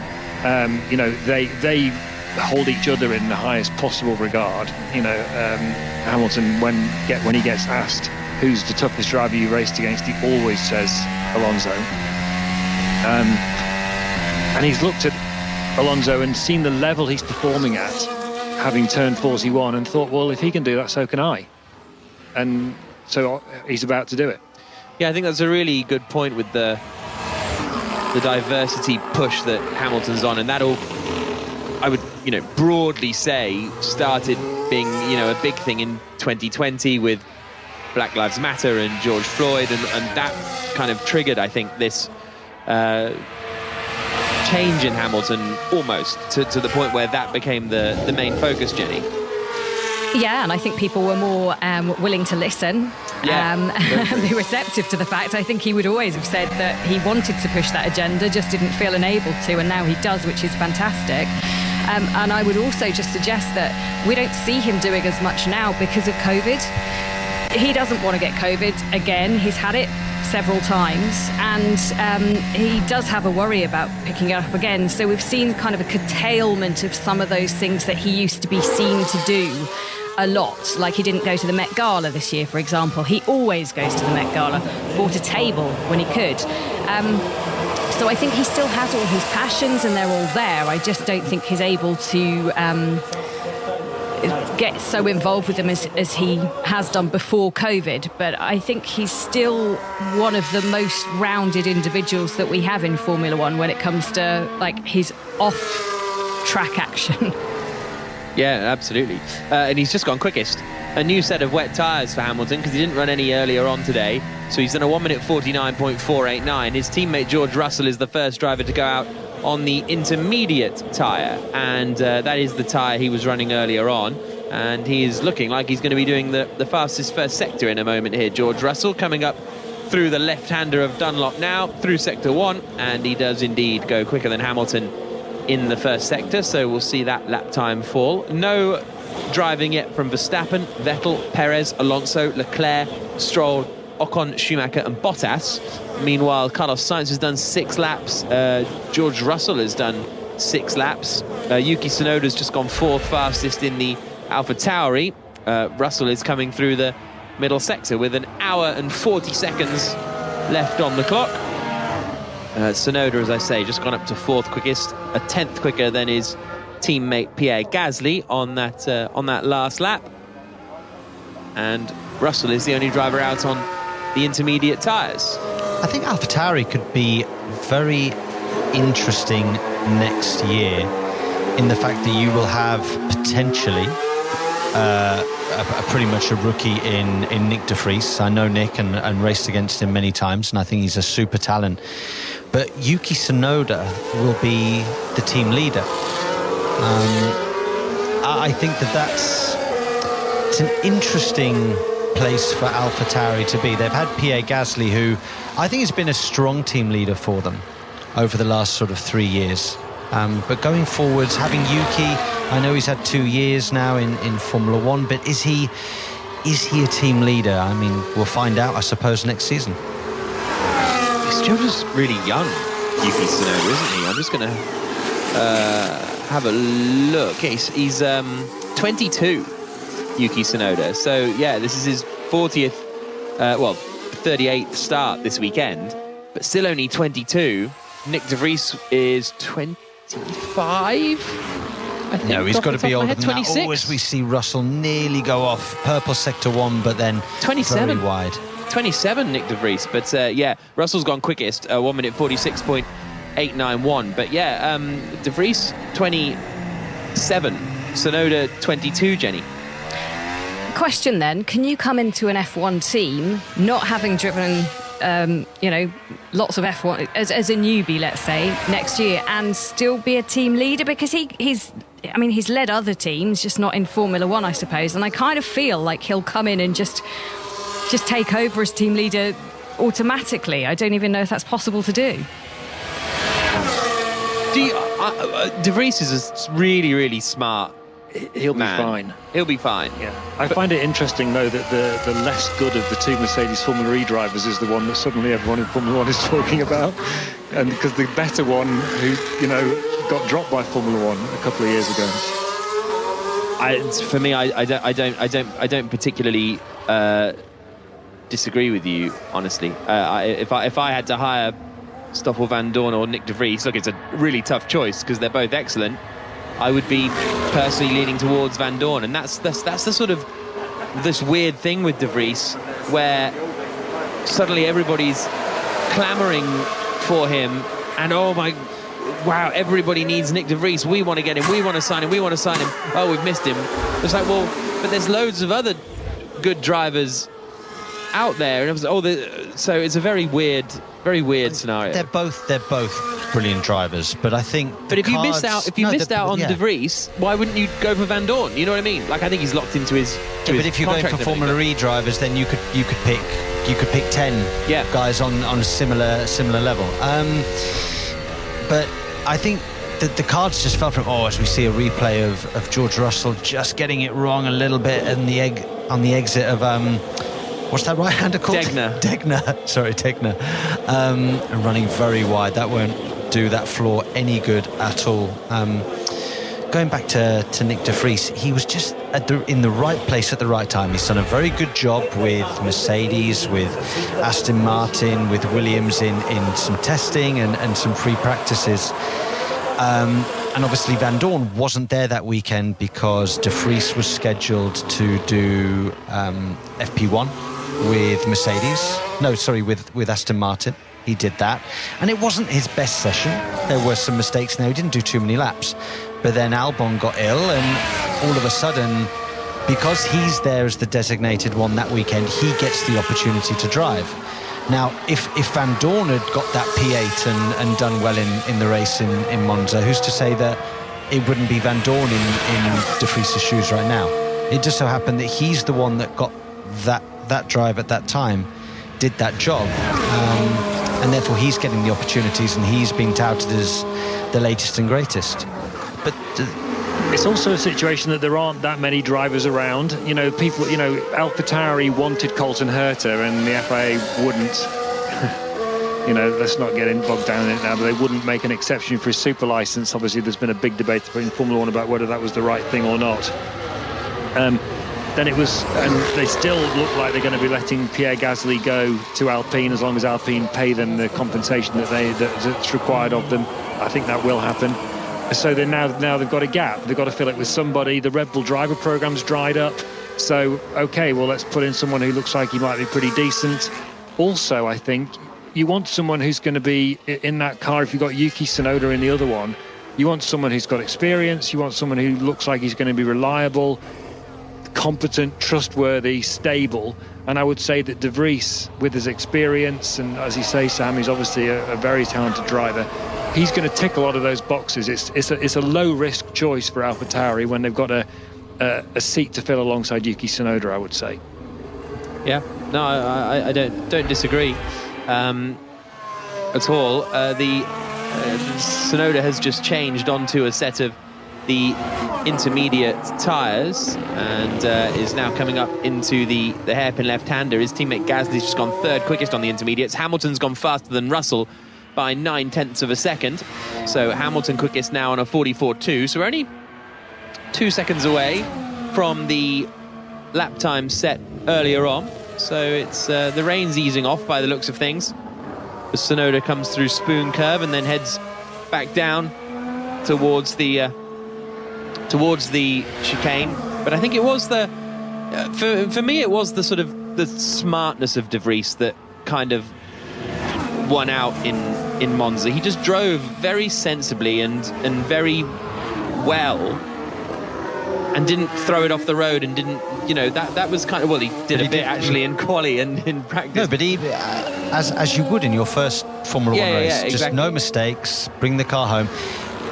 They hold each other in the highest possible regard. Hamilton, when he gets asked who's the toughest driver you raced against, he always says Alonso. And he's looked at Alonso and seen the level he's performing at, having turned 41, and thought, well, if he can do that, so can I. And so he's about to do it. Yeah, I think that's a really good point with the diversity push that Hamilton's on, and that all, I would, broadly say, started being, a big thing in 2020 with Black Lives Matter and George Floyd, and that kind of triggered, I think, this change in Hamilton almost to the point where that became the main focus, Jenny. Yeah, and I think people were more willing to listen and be receptive to the fact. I think he would always have said that he wanted to push that agenda, just didn't feel enabled to, and now he does, which is fantastic. And I would also just suggest that we don't see him doing as much now because of COVID. He doesn't want to get COVID again. He's had it several times, and he does have a worry about picking it up again. So we've seen kind of a curtailment of some of those things that he used to be seen to do a lot. Like he didn't go to the Met Gala this year, for example. He always goes to the Met Gala, bought a table when he could. So I think he still has all his passions and they're all there. I just don't think he's able to get so involved with them as he has done before COVID. But I think he's still one of the most rounded individuals that we have in Formula One when it comes to like his off-track action. Yeah, absolutely. And he's just gone quickest. A new set of wet tyres for Hamilton because he didn't run any earlier on today. So he's done a 1 minute 49.489. His teammate George Russell is the first driver to go out on the intermediate tyre. And that is the tyre he was running earlier on. And he's looking like he's going to be doing the fastest first sector in a moment here. George Russell coming up through the left-hander of Dunlop now, through sector 1. And he does indeed go quicker than Hamilton in the first sector, so we'll see that lap time fall. No driving yet from Verstappen, Vettel, Perez, Alonso, Leclerc, Stroll, Ocon, Schumacher and Bottas. Meanwhile, Carlos Sainz has done 6 laps. George Russell has done 6 laps. Yuki Sonoda has just gone 4th fastest in the AlphaTauri. Russell is coming through the middle sector with an hour and 40 seconds left on the clock. Sonoda, as I say, just gone up to 4th quickest, a 10th quicker than his teammate Pierre Gasly on that last lap. and Russell is the only driver out on the intermediate tyres. I think AlphaTauri could be very interesting next year in the fact that you will have potentially pretty much a rookie in Nick de Vries. I know Nick and raced against him many times, and I think he's a super talent. But Yuki Sonoda will be the team leader. I think it's an interesting place for AlphaTauri to be. They've had Pierre Gasly, who I think has been a strong team leader for them over the last sort of 3 years. But going forwards, having Yuki, I know he's had 2 years now in Formula One, but is he a team leader? I mean, we'll find out, I suppose, next season. He's still just really young, Yuki Sonoda, isn't he? I'm just going to have a look. He's 22, Yuki Sonoda. So, yeah, this is his 38th start this weekend, but still only 22. Nick de Vries is 25, I think. No, he's got to be older than 26. that. As we see Russell nearly go off purple sector 1, but then 27. very wide. 27, Nick de Vries. But yeah, Russell's gone quickest, 1 minute 46.891. But yeah, de Vries 27, Sonoda 22. Jenny. Question then: can you come into an F1 team not having driven lots of F1 as a newbie, let's say, next year, and still be a team leader? Because he's led other teams, just not in Formula One, I suppose. And I kind of feel like he'll come in and just take over as team leader automatically. I don't even know if that's possible to do. De Vries is a really, really smart He'll be man. fine. He'll be fine. Yeah. I find it interesting, though, that the less good of the two Mercedes Formula E drivers is the one that suddenly everyone in Formula One is talking about, and because the better one, who got dropped by Formula One a couple of years ago. For me, I don't particularly disagree with you, honestly. If I had to hire Stoffel Van Dorn or Nick de Vries, look, it's a really tough choice because they're both excellent. I would be personally leaning towards Van Dorn, and that's the sort of this weird thing with de Vries, where suddenly everybody's clamouring for him, and wow, everybody needs Nick de Vries. We want to get him. We want to sign him. We want to sign him. Oh, we've missed him. It's like, well, but there's loads of other good drivers out there, and so it's a very weird scenario. They're both brilliant drivers, but I think. But if you missed out on de Vries, why wouldn't you go for Van Dorn? You know what I mean? Like, I think he's locked into his. But if you're going for Formula E drivers, then you could pick 10 guys on a similar level. But I think that the cards just fell from. As we see a replay of George Russell just getting it wrong a little bit on the exit of what's that right-hander called? Degner. And running very wide. That won't do that floor any good at all. Going back to Nick de Vries, he was just in the right place at the right time. He's done a very good job with Mercedes, with Aston Martin, with Williams in some testing and some free practices. And obviously Van Dorn wasn't there that weekend because de Vries was scheduled to do FP1 with Mercedes. No, sorry, with Aston Martin. He did that. And it wasn't his best session. There were some mistakes there. He didn't do too many laps. But then Albon got ill, and all of a sudden, because he's there as the designated one that weekend, he gets the opportunity to drive. Now, if Van Dorn had got that P8 and done well in the race in Monza, who's to say that it wouldn't be Van Dorn in de Vries' shoes right now? It just so happened that he's the one that got that drive at that time, did that job, and therefore he's getting the opportunities and he's being touted as the latest and greatest. But it's also a situation that there aren't that many drivers around. People, AlphaTauri wanted Colton Herta and the FIA wouldn't. Let's not get bogged down in it now, but they wouldn't make an exception for his super license. Obviously, there's been a big debate in Formula One about whether that was the right thing or not. Then it was, and they still look like they're going to be letting Pierre Gasly go to Alpine as long as Alpine pay them the compensation that's required of them. I think that will happen. So now they've got a gap. They've got to fill it with somebody. The Red Bull driver program's dried up. So, okay, well, let's put in someone who looks like he might be pretty decent. Also, I think you want someone who's going to be in that car. If you've got Yuki Sonoda in the other one, you want someone who's got experience. You want someone who looks like he's going to be reliable, competent, trustworthy, stable. And I would say that De Vries, with his experience, and as you say, Sam, he's obviously a very talented driver, he's going to tick a lot of those boxes. It's a low-risk choice for AlphaTauri when they've got a seat to fill alongside Yuki Sonoda, I would say. Yeah, no, I don't disagree at all. The Sonoda has just changed onto a set of the intermediate tyres and is now coming up into the hairpin left-hander. His teammate Gasly's just gone third quickest on the intermediates. Hamilton's gone faster than Russell by 9/10 of a second. So Hamilton quickest now on a 44.2. So we're only 2 seconds away from the lap time set earlier on. So it's the rain's easing off by the looks of things. The Sonoda comes through Spoon Curve and then heads back down towards the chicane. But I think it was the for me it was the sort of the smartness of De Vries that kind of won out in Monza. He just drove very sensibly and very well, and didn't throw it off the road, and didn't, that was kind of, well, he did a bit actually in quali and in practice. No, but he, as you would in your first Formula 1 race, exactly. Just no mistakes, bring the car home.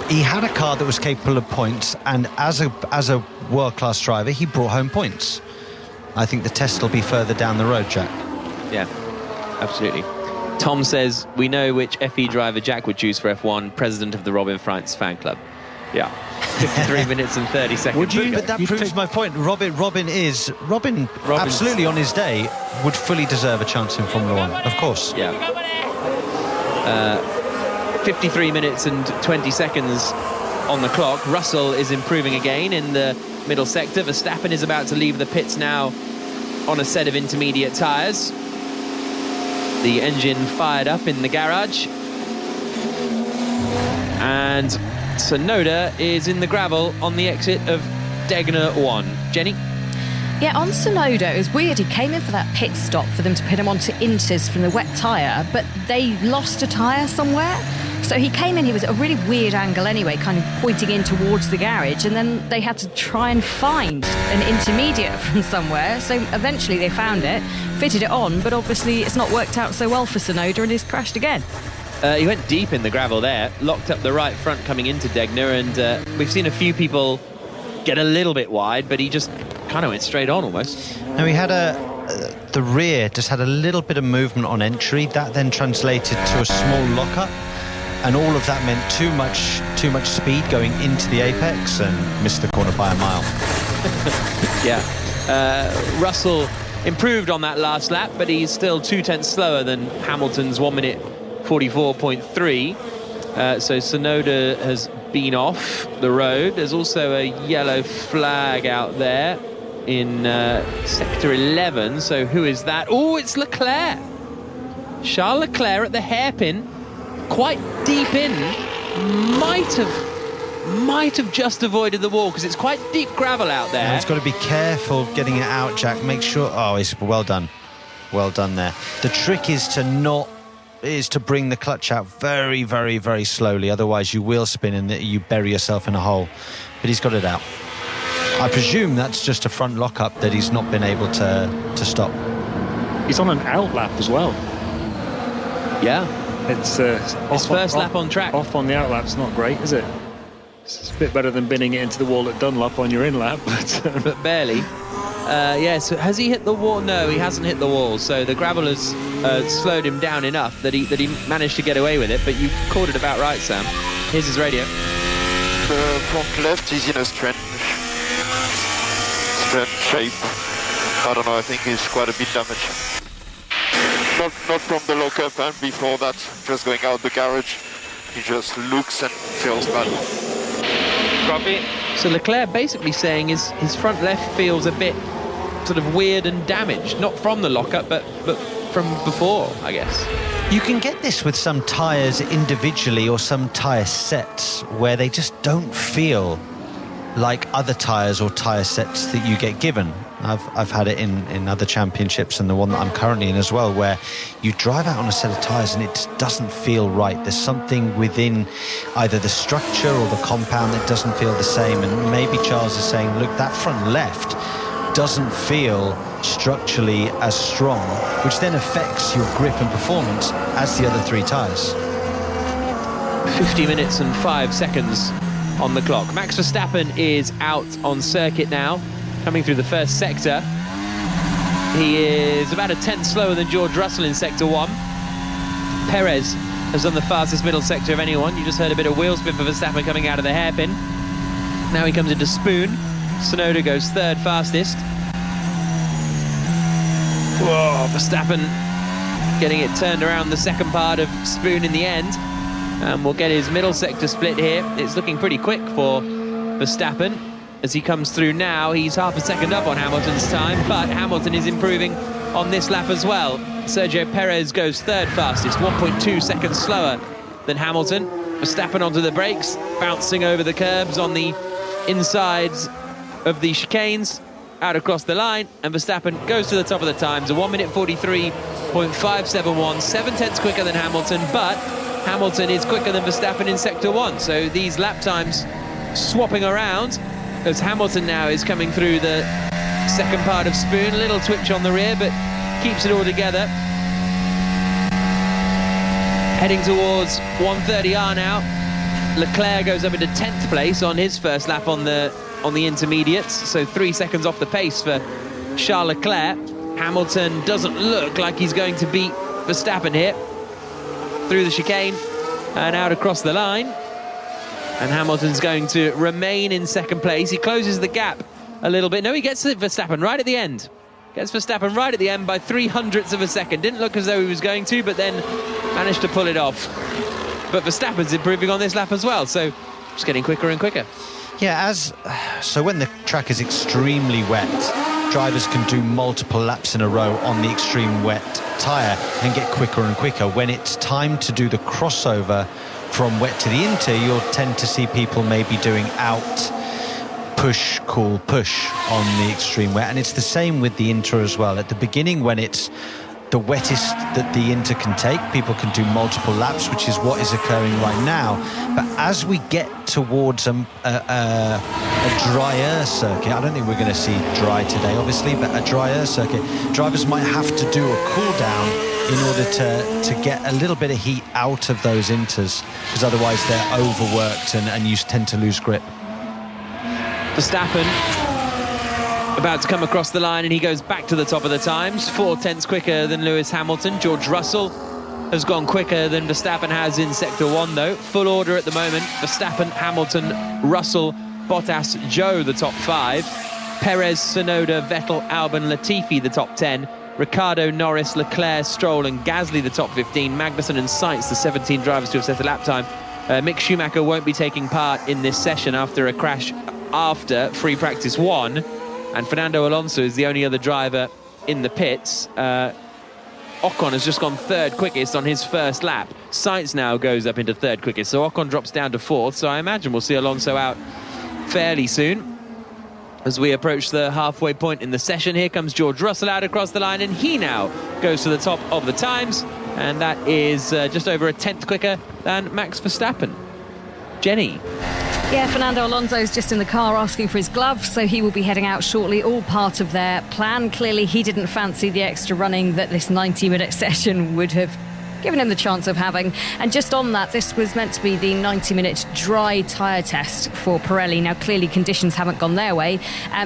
He had a car that was capable of points, and as a world-class driver, he brought home points. I think the test will be further down the road, Jack. Yeah, absolutely. Tom says, we know which FE driver Jack would choose for F1, president of the Robin France fan club. Yeah, 53 minutes and 30 seconds. Would you? But that proves my point. Robin absolutely on his day would fully deserve a chance in Formula 1, of course. Yeah. 53 minutes and 20 seconds on the clock. Russell is improving again in the middle sector. Verstappen is about to leave the pits now on a set of intermediate tyres. The engine fired up in the garage. And Sonoda is in the gravel on the exit of Degner 1. Jenny? Yeah, on Sonoda, it was weird. He came in for that pit stop for them to put him onto Inters from the wet tyre, but they lost a tyre somewhere. So he came in, he was at a really weird angle anyway, kind of pointing in towards the garage, and then they had to try and find an intermediate from somewhere. So eventually they found it, fitted it on, but obviously it's not worked out so well for Sonoda and he's crashed again. He went deep in the gravel there, locked up the right front coming into Degner, and we've seen a few people get a little bit wide, but he just kind of went straight on almost. Now he had the rear just had a little bit of movement on entry. That then translated to a small lockup, and all of that meant too much speed going into the apex and missed the corner by a mile. Yeah. Russell improved on that last lap, but he's still 2/10 slower than Hamilton's 1 minute 44.3. So Sonoda has been off the road. There's also a yellow flag out there in sector 11. So who is that? Oh, it's Leclerc. Charles Leclerc at the hairpin, quite deep in. Might have just avoided the wall because it's quite deep gravel out there. No, he's got to be careful getting it out, Jack. Make sure. Oh, it's well done there. The trick is to bring the clutch out very, very, very slowly. Otherwise, you will spin and you bury yourself in a hole. But he's got it out. I presume that's just a front lockup that he's not been able to stop. He's on an out lap as well. Yeah. It's his first lap on track. Off on the out lap's not great, is it? It's a bit better than binning it into the wall at Dunlop on your in lap, but barely. So has he hit the wall? No, he hasn't hit the wall. So the gravel has slowed him down enough that he managed to get away with it. But you called it about right, Sam. Here's his radio. The front left is in a strange shape. I don't know, I think it's quite a bit damaged. Not from the lockup, and before that, just going out the garage, he just looks and feels bad. Copy. So Leclerc basically saying his front left feels a bit sort of weird and damaged, not from the lockup, but from before, I guess. You can get this with some tyres individually or some tyre sets where they just don't feel like other tyres or tyre sets that you get given. I've had it in other championships and the one that I'm currently in as well, where you drive out on a set of tyres and it doesn't feel right. There's something within either the structure or the compound that doesn't feel the same. And maybe Charles is saying, look, that front left doesn't feel structurally as strong, which then affects your grip and performance as the other 3 tyres. 50 minutes and 5 seconds on the clock. Max Verstappen is out on circuit now, coming through the first sector. He is about a tenth slower than George Russell in sector 1. Perez has done the fastest middle sector of anyone. You just heard a bit of wheel spin for Verstappen coming out of the hairpin. Now he comes into Spoon. Sonoda goes 3rd fastest. Whoa, Verstappen getting it turned around the second part of Spoon in the end. And we'll get his middle sector split here. It's looking pretty quick for Verstappen. As he comes through now, he's half a second up on Hamilton's time, but Hamilton is improving on this lap as well. Sergio Perez goes 3rd fastest, 1.2 seconds slower than Hamilton. Verstappen onto the brakes, bouncing over the curbs on the insides of the chicanes, out across the line, and Verstappen goes to the top of the times, a 1 minute 43.571, 7 tenths quicker than Hamilton, but Hamilton is quicker than Verstappen in sector 1, so these lap times swapping around as Hamilton now is coming through the second part of Spoon. A little twitch on the rear, but keeps it all together. Heading towards 130R now. Leclerc goes up into 10th place on his first lap on the intermediates, so 3 seconds off the pace for Charles Leclerc. Hamilton doesn't look like he's going to beat Verstappen here. Through the chicane and out across the line, and Hamilton's going to remain in second place. He closes the gap a little bit. No, he gets Verstappen right at the end. Gets Verstappen right at the end by 0.03 of a second. Didn't look as though he was going to, but then managed to pull it off. But Verstappen's improving on this lap as well, so just getting quicker and quicker. Yeah, so when the track is extremely wet, drivers can do multiple laps in a row on the extreme wet tyre and get quicker and quicker. When it's time to do the crossover from wet to the inter, you'll tend to see people maybe doing out, push, cool, push on the extreme wet. And it's the same with the inter as well. At the beginning, when it's the wettest that the inter can take, people can do multiple laps, which is what is occurring right now. But as we get towards a drier circuit, I don't think we're going to see dry today, obviously, but a drier circuit, drivers might have to do a cool down in order to get a little bit of heat out of those inters, because otherwise they're overworked and you tend to lose grip. Verstappen about to come across the line, and he goes back to the top of the times, 4 tenths quicker than Lewis Hamilton. George Russell has gone quicker than Verstappen has in sector 1 though. Full order at the moment: Verstappen, Hamilton, Russell, Bottas, Zhou the top 5, Perez, Sonoda, Vettel, Albon, Latifi the top 10, Ricciardo, Norris, Leclerc, Stroll and Gasly the top 15, Magnussen and Sainz the 17 drivers to have set a lap time. Mick Schumacher won't be taking part in this session after a crash after free practice 1, and Fernando Alonso is the only other driver in the pits. Ocon has just gone 3rd quickest on his first lap. Sainz now goes up into 3rd quickest, so Ocon drops down to 4th, so I imagine we'll see Alonso out fairly soon. As we approach the halfway point in the session, here comes George Russell out across the line, and he now goes to the top of the times, and that is just over a tenth quicker than Max Verstappen. Jenny. Yeah, Fernando Alonso's just in the car asking for his gloves, so he will be heading out shortly, all part of their plan. Clearly, he didn't fancy the extra running that this 90-minute session would have given him the chance of having. And just on that, this was meant to be the 90-minute dry tyre test for Pirelli. Now, clearly, conditions haven't gone their way,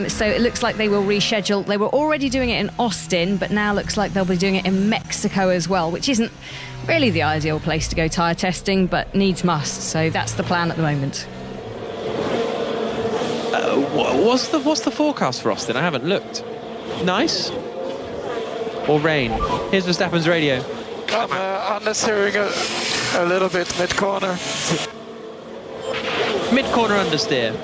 so it looks like they will reschedule. They were already doing it in Austin, but now looks like they'll be doing it in Mexico as well, which isn't really the ideal place to go tyre testing, but needs must. So that's the plan at the moment. What's the forecast for Austin? I haven't looked. Nice? Or rain? Here's Verstappen's radio. I'm unnecessary a little bit mid-corner. Mid-corner understeer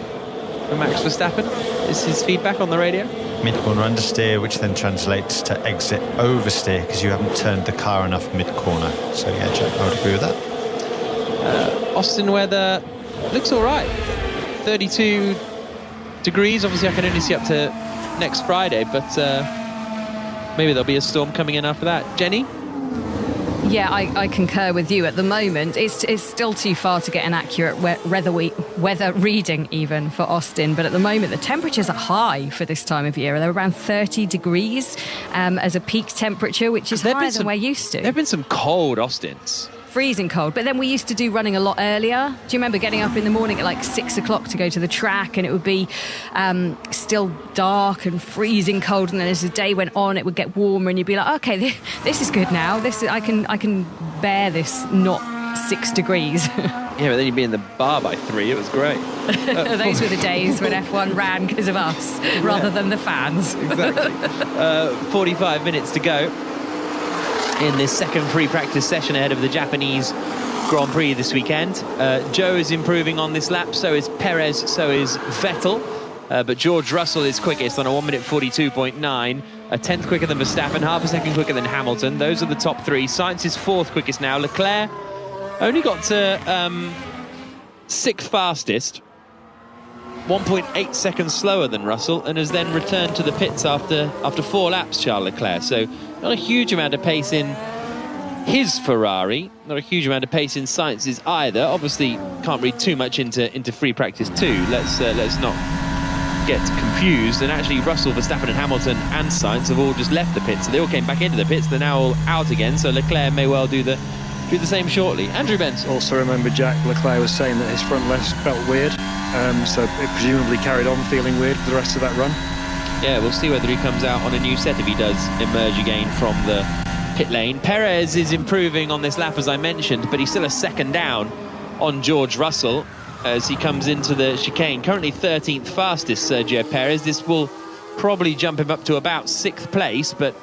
for Max Verstappen is his feedback on the radio. Mid-corner understeer, which then translates to exit oversteer, because you haven't turned the car enough mid-corner. So yeah, Jack, I would agree with that. Austin weather looks all right. 32 degrees. Obviously, I can only see up to next Friday, but maybe there'll be a storm coming in after that. Jenny? Yeah, I concur with you. At the moment, it's still too far to get an accurate weather reading even for Austin. But at the moment, the temperatures are high for this time of year. They're around 30 degrees as a peak temperature, which is higher than we're used to. There have been some cold Austins. Freezing cold, but then we used to do running a lot earlier. Do you remember getting up in the morning at like 6 o'clock to go to the track, and it would be still dark and freezing cold, and then as the day went on it would get warmer and you'd be like, okay, this is good now, I can bear this not 6 degrees. Yeah, but then you'd be in the bar by 3. It was great. Those were the days when F1 ran because of us rather than the fans. Exactly. 45 minutes to go in this second free practice session ahead of the Japanese Grand Prix this weekend. Joe is improving on this lap, so is Perez, so is Vettel. But George Russell is quickest on a 1 minute 42.9, a tenth quicker than Verstappen, half a second quicker than Hamilton. Those are the top three. Sainz is fourth quickest now. Leclerc only got to sixth fastest, 1.8 seconds slower than Russell, and has then returned to the pits after 4 laps, Charles Leclerc. So not a huge amount of pace in his Ferrari, not a huge amount of pace in Sainz's either. Obviously, can't read too much into free practice 2. Let's not get confused. And actually, Russell, Verstappen and Hamilton and Sainz have all just left the pits. So they all came back into the pits. They're now all out again. So Leclerc may well do the same shortly. Andrew Benson. Also remember, Jack, Leclerc was saying that his front left felt weird. So it presumably carried on feeling weird for the rest of that run. Yeah, we'll see whether he comes out on a new set if he does emerge again from the pit lane. Perez is improving on this lap, as I mentioned, but he's still a second down on George Russell as he comes into the chicane. Currently 13th fastest, Sergio Perez. This will probably jump him up to about 6th place, but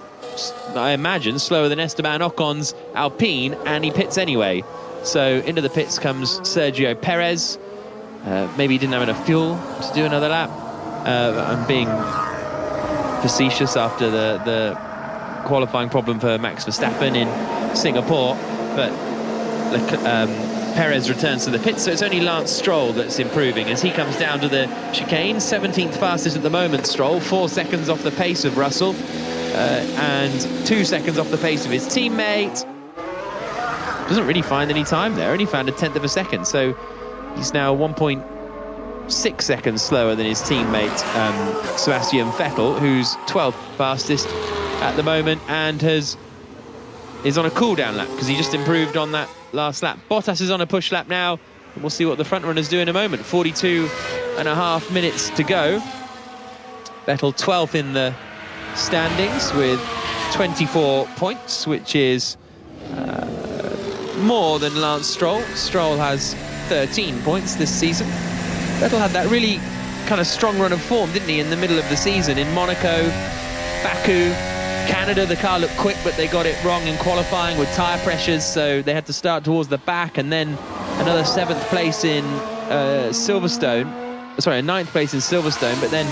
I imagine slower than Esteban Ocon's Alpine, and he pits anyway. So into the pits comes Sergio Perez. Maybe he didn't have enough fuel to do another lap. I'm being facetious after the qualifying problem for Max Verstappen in Singapore, but Perez returns to the pits, so it's only Lance Stroll that's improving as he comes down to the chicane. 17th fastest at the moment, Stroll, 4 seconds off the pace of Russell, and 2 seconds off the pace of his teammate. Doesn't really find any time there, only found a tenth of a second, so he's now 1.6 seconds slower than his teammate Sebastian Vettel, who's 12th fastest at the moment and is on a cool-down lap because he just improved on that last lap. Bottas is on a push lap now, and we'll see what the front runners do in a moment. 42.5 minutes to go. Vettel 12th in the standings with 24 points, which is more than Lance Stroll. Stroll has 13 points this season. Vettel had that really kind of strong run of form, didn't he, in the middle of the season in Monaco, Baku, Canada. The car looked quick, but they got it wrong in qualifying with tyre pressures, so they had to start towards the back, and then another 7th place in Silverstone. Sorry, a 9th place in Silverstone, but then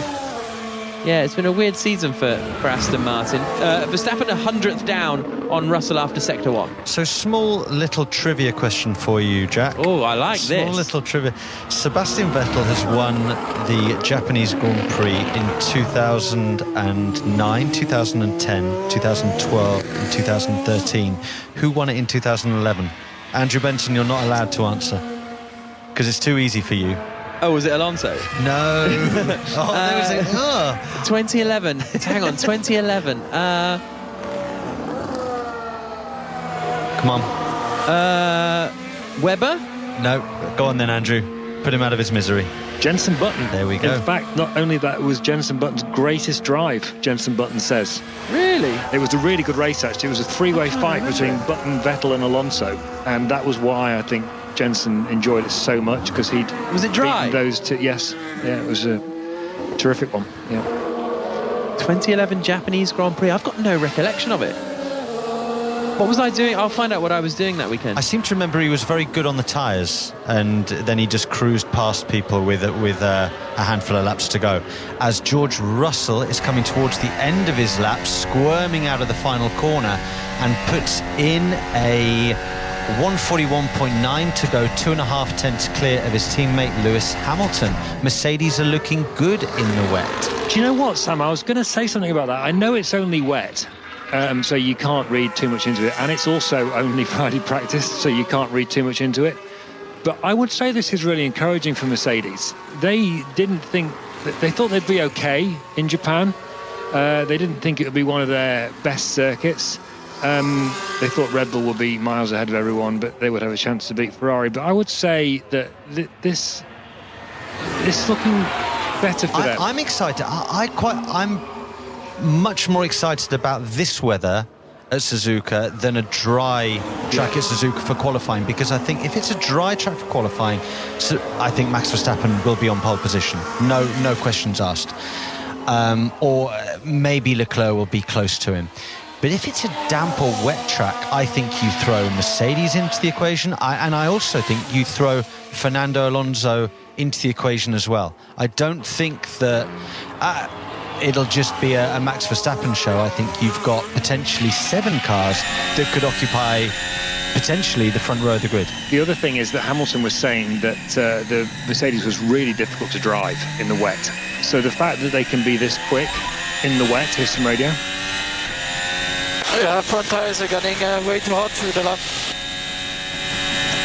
yeah, it's been a weird season for Aston Martin. Verstappen 100th down on Russell after Sector 1. So small little trivia question for you, Jack. Oh, I like this. Small little trivia. Sebastian Vettel has won the Japanese Grand Prix in 2009, 2010, 2012 and 2013. Who won it in 2011? Andrew Benson, you're not allowed to answer because it's too easy for you. Oh, was it Alonso? No. 2011. Hang on, 2011. Come on. Webber? No. Go on then, Andrew. Put him out of his misery. Jenson Button. There we go. In fact, not only that, it was Jenson Button's greatest drive, Jenson Button says. Really? It was a really good race, actually. It was a three-way fight between Button, Vettel and Alonso. And that was why I think Jenson enjoyed it so much, because he'd was it dry? Beaten those two. Yes, yeah, it was a terrific one. Yeah. 2011 Japanese Grand Prix. I've got no recollection of it. What was I doing? I'll find out what I was doing that weekend. I seem to remember he was very good on the tyres, and then he just cruised past people with a handful of laps to go. As George Russell is coming towards the end of his lap, squirming out of the final corner, and puts in a 141.9 to go, 2.5 tenths clear of his teammate Lewis Hamilton. Mercedes are looking good in the wet. Do you know what, Sam? I was going to say something about that. I know it's only wet, so you can't read too much into it. And it's also only Friday practice, so you can't read too much into it. But I would say this is really encouraging for Mercedes. They didn't think... They thought they'd be okay in Japan. They didn't think it would be one of their best circuits. They thought Red Bull would be miles ahead of everyone, but they would have a chance to beat Ferrari. But I would say that this is looking better for them. I'm excited. I'm much more excited about this weather at Suzuka than a dry track at Suzuka for qualifying, because I think if it's a dry track for qualifying, I think Max Verstappen will be on pole position. No questions asked. Or maybe Leclerc will be close to him. But if it's a damp or wet track, I think you throw Mercedes into the equation. And I also think you throw Fernando Alonso into the equation as well. I don't think that it'll just be a Max Verstappen show. I think you've got potentially 7 cars that could occupy potentially the front row of the grid. The other thing is that Hamilton was saying that the Mercedes was really difficult to drive in the wet. So the fact that they can be this quick in the wet, here's some radio. Yeah, front tires are getting way too hot through the lap.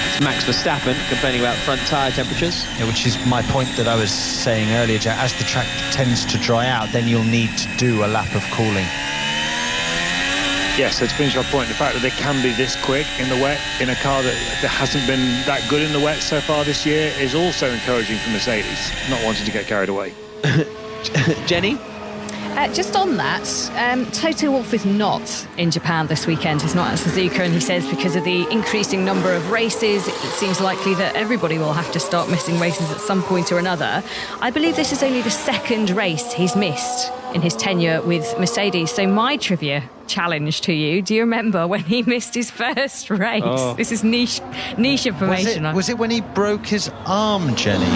It's Max Verstappen complaining about front tyre temperatures. Yeah, which is my point that I was saying earlier, Jack. As the track tends to dry out, then you'll need to do a lap of cooling. Yes, so to finish our point, the fact that they can be this quick in the wet in a car that hasn't been that good in the wet so far this year is also encouraging for Mercedes, not wanting to get carried away. Jenny? Just on that, Toto Wolff is not in Japan this weekend. He's not at Suzuka, and he says because of the increasing number of races, it seems likely that everybody will have to start missing races at some point or another. I believe this is only the second race he's missed in his tenure with Mercedes. So my trivia challenge to you, do you remember when he missed his first race? Oh. This is niche information. Was it when he broke his arm, Jenny?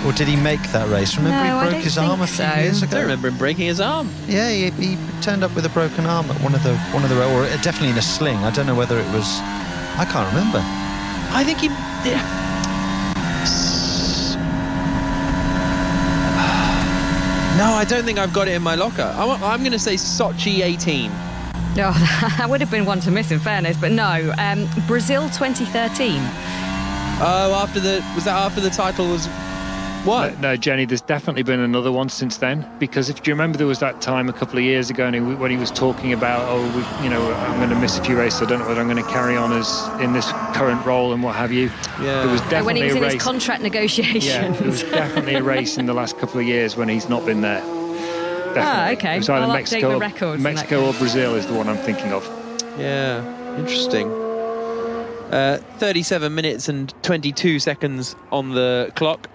Or did he make that race? Remember he broke his arm a few years ago? I don't remember him breaking his arm. Yeah, he turned up with a broken arm at one of the or definitely in a sling. I don't know whether it was. I can't remember. I think he. Yeah. No, I don't think I've got it in my locker. I'm going to say Sochi 18. No, that would have been one to miss in fairness, but no. Brazil 2013. Oh, was that after the title was. What? No, Jenny, there's definitely been another one since then. Because if you remember, there was that time a couple of years ago when he was talking about, I'm going to miss a few races. I don't know whether I'm going to carry on as in this current role and what have you. Yeah. There was definitely when he was a in race. His contract negotiations. Yeah, there was definitely a race in the last couple of years when he's not been there. Definitely. Ah, okay. It was either I'll Mexico or Brazil is the one I'm thinking of. Yeah, interesting. 37 minutes and 22 seconds on the clock.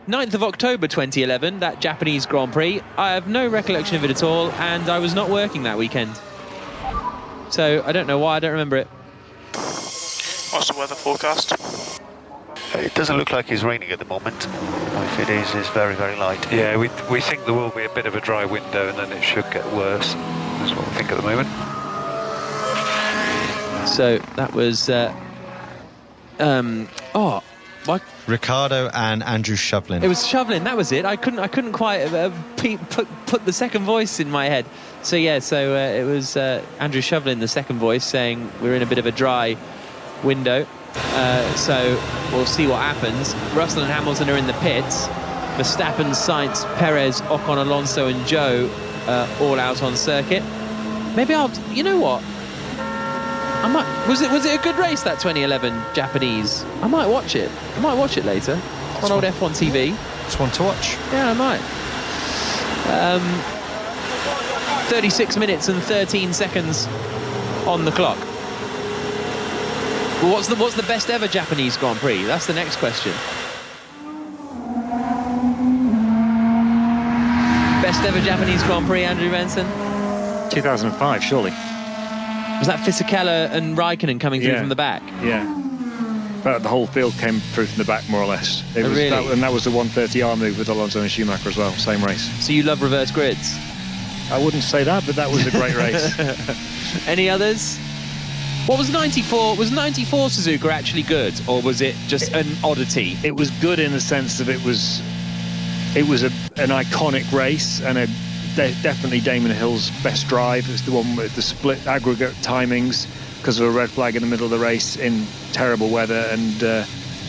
9th of October 2011, that Japanese Grand Prix. I have no recollection of it at all, and I was not working that weekend. So I don't know why, I don't remember it. What's the weather forecast? It doesn't look like it's raining at the moment. If it is, it's very, very light. Yeah, we think there will be a bit of a dry window and then it should get worse. That's what we think at the moment. So that was... Ricciardo and Andrew Shovlin. It was Shovlin, that was it. I couldn't quite put the second voice in my head. So it was Andrew Shovlin, the second voice, saying we're in a bit of a dry window. So we'll see what happens. Russell and Hamilton are in the pits. Verstappen, Sainz, Perez, Ocon, Alonso and Zhou all out on circuit. Maybe you know what? Was it a good race, that 2011 Japanese? I might watch it. I might watch it later on old F1 TV. It's one to watch. Yeah, I might. 36 minutes and 13 seconds on the clock. Well, what's the best ever Japanese Grand Prix? That's the next question. Best ever Japanese Grand Prix, Andrew Benson? 2005, surely. Was that Fisichella and Raikkonen coming through from the back? Yeah. But the whole field came through from the back, more or less. Really? That was the 130R move with Alonso and Schumacher as well, same race. So you love reverse grids? I wouldn't say that, but that was a great race. Any others? What was 94? Was 94 Suzuka actually good, or was it just an oddity? It was good in the sense that it was an iconic race, and definitely Damon Hill's best drive. It was the one with the split aggregate timings because of a red flag in the middle of the race in terrible weather, and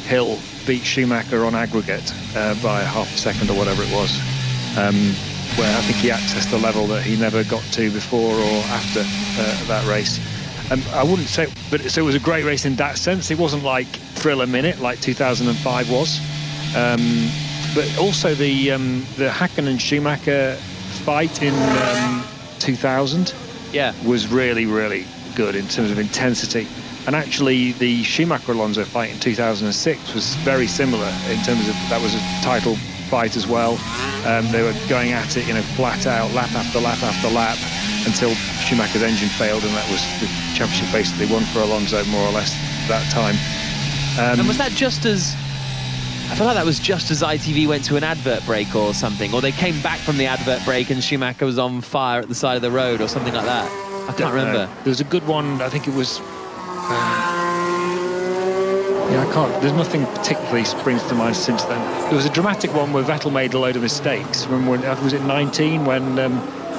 Hill beat Schumacher on aggregate by half a second or whatever it was, where I think he accessed a level that he never got to before or after that race. I wouldn't say, but so it was a great race in that sense. It wasn't like Thrill a Minute like 2005 was, but also the Hakkinen Schumacher fight in 2000 was really, really good in terms of intensity. And actually, the Schumacher-Alonso fight in 2006 was very similar in terms of that was a title fight as well. They were going at it, flat out, lap after lap after lap, until Schumacher's engine failed, and that was the championship basically won for Alonso more or less that time. And was that just as... I feel like that was just as ITV went to an advert break or something, or they came back from the advert break and Schumacher was on fire at the side of the road or something like that. I can't remember. There was a good one, I think it was... I can't. There's nothing particularly springs to mind since then. There was a dramatic one where Vettel made a load of mistakes. Remember when, was it 19 when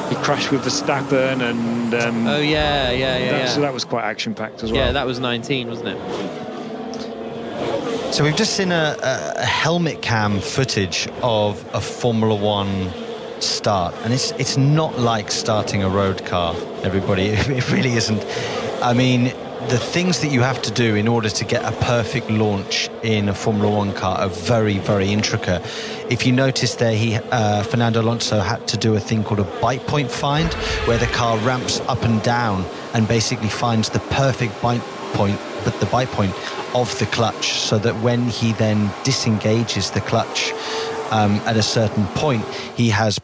he crashed with Verstappen and... So that was quite action-packed as well. Yeah, that was 19, wasn't it? So we've just seen a helmet cam footage of a Formula One start, and it's not like starting a road car, everybody. It really isn't. I mean, the things that you have to do in order to get a perfect launch in a Formula One car are very, very intricate. If you notice there, Fernando Alonso had to do a thing called a bite point find, where the car ramps up and down and basically finds the perfect bite point of the clutch, so that when he then disengages the clutch at a certain point, he has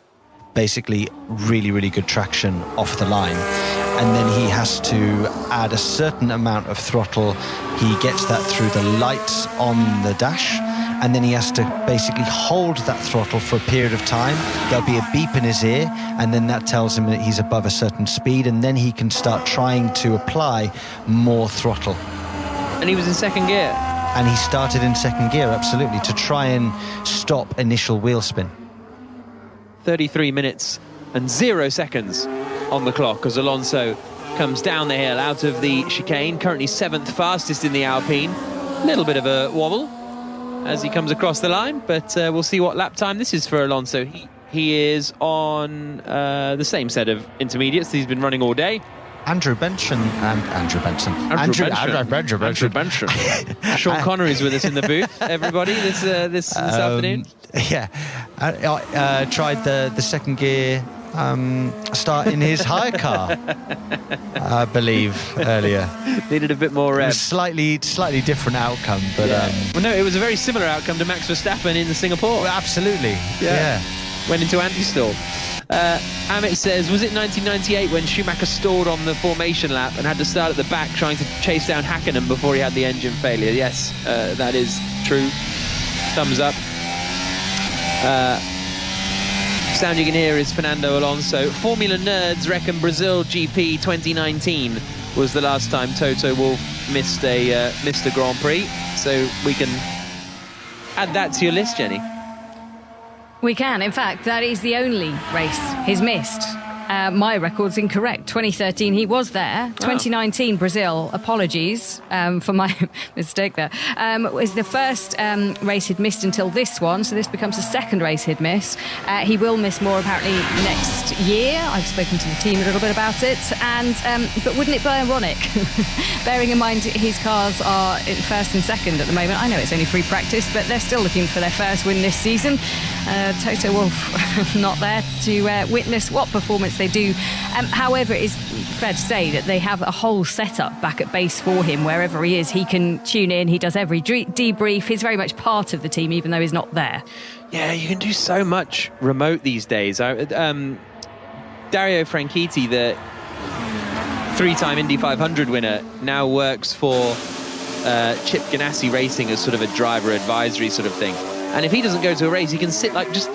basically really, really good traction off the line. And then he has to add a certain amount of throttle. He gets that through the lights on the dash, and then he has to basically hold that throttle for a period of time. There'll be a beep in his ear, and then that tells him that he's above a certain speed, and then he can start trying to apply more throttle. And he was in second gear. And he started in second gear, absolutely, to try and stop initial wheel spin. 33 minutes and 0 seconds on the clock as Alonso comes down the hill out of the chicane, currently 7th fastest in the Alpine. A little bit of a wobble as he comes across the line, but we'll see what lap time this is for Alonso. He is on the same set of intermediates that he's been running all day. Andrew Benson. Sean Connery's with us in the booth, everybody, this afternoon. Yeah, tried the second gear start in his hire car, I believe, earlier. Needed a bit more rev. Slightly different outcome, but well, no, it was a very similar outcome to Max Verstappen in Singapore. Well, absolutely. Yeah. Went into anti-stall. Amit says, was it 1998 when Schumacher stalled on the formation lap and had to start at the back trying to chase down Hakkinen before he had the engine failure? Yes, that is true. Thumbs up. Sound you can hear is Fernando Alonso. Formula nerds reckon Brazil GP 2019 was the last time Toto Wolff missed a Grand Prix. So we can add that to your list, Jenny. We can. In fact, that is the only race he's missed. My record's incorrect. 2013, he was there. 2019, Brazil, apologies for my mistake there, was the first race he'd missed until this one, so this becomes the second race he'd miss. He will miss more apparently next year. I've spoken to the team a little bit about it, and but wouldn't it be ironic, bearing in mind his cars are in first and second at the moment. I know it's only free practice, but they're still looking for their first win this season. Toto Wolff not there to witness what performance they do. However, it's fair to say that they have a whole setup back at base for him. Wherever he is, he can tune in. He does every debrief. He's very much part of the team, even though he's not there. Yeah, you can do so much remote these days. Dario Franchitti, the three-time Indy 500 winner, now works for Chip Ganassi Racing as sort of a driver advisory sort of thing. And if he doesn't go to a race, he can sit like just...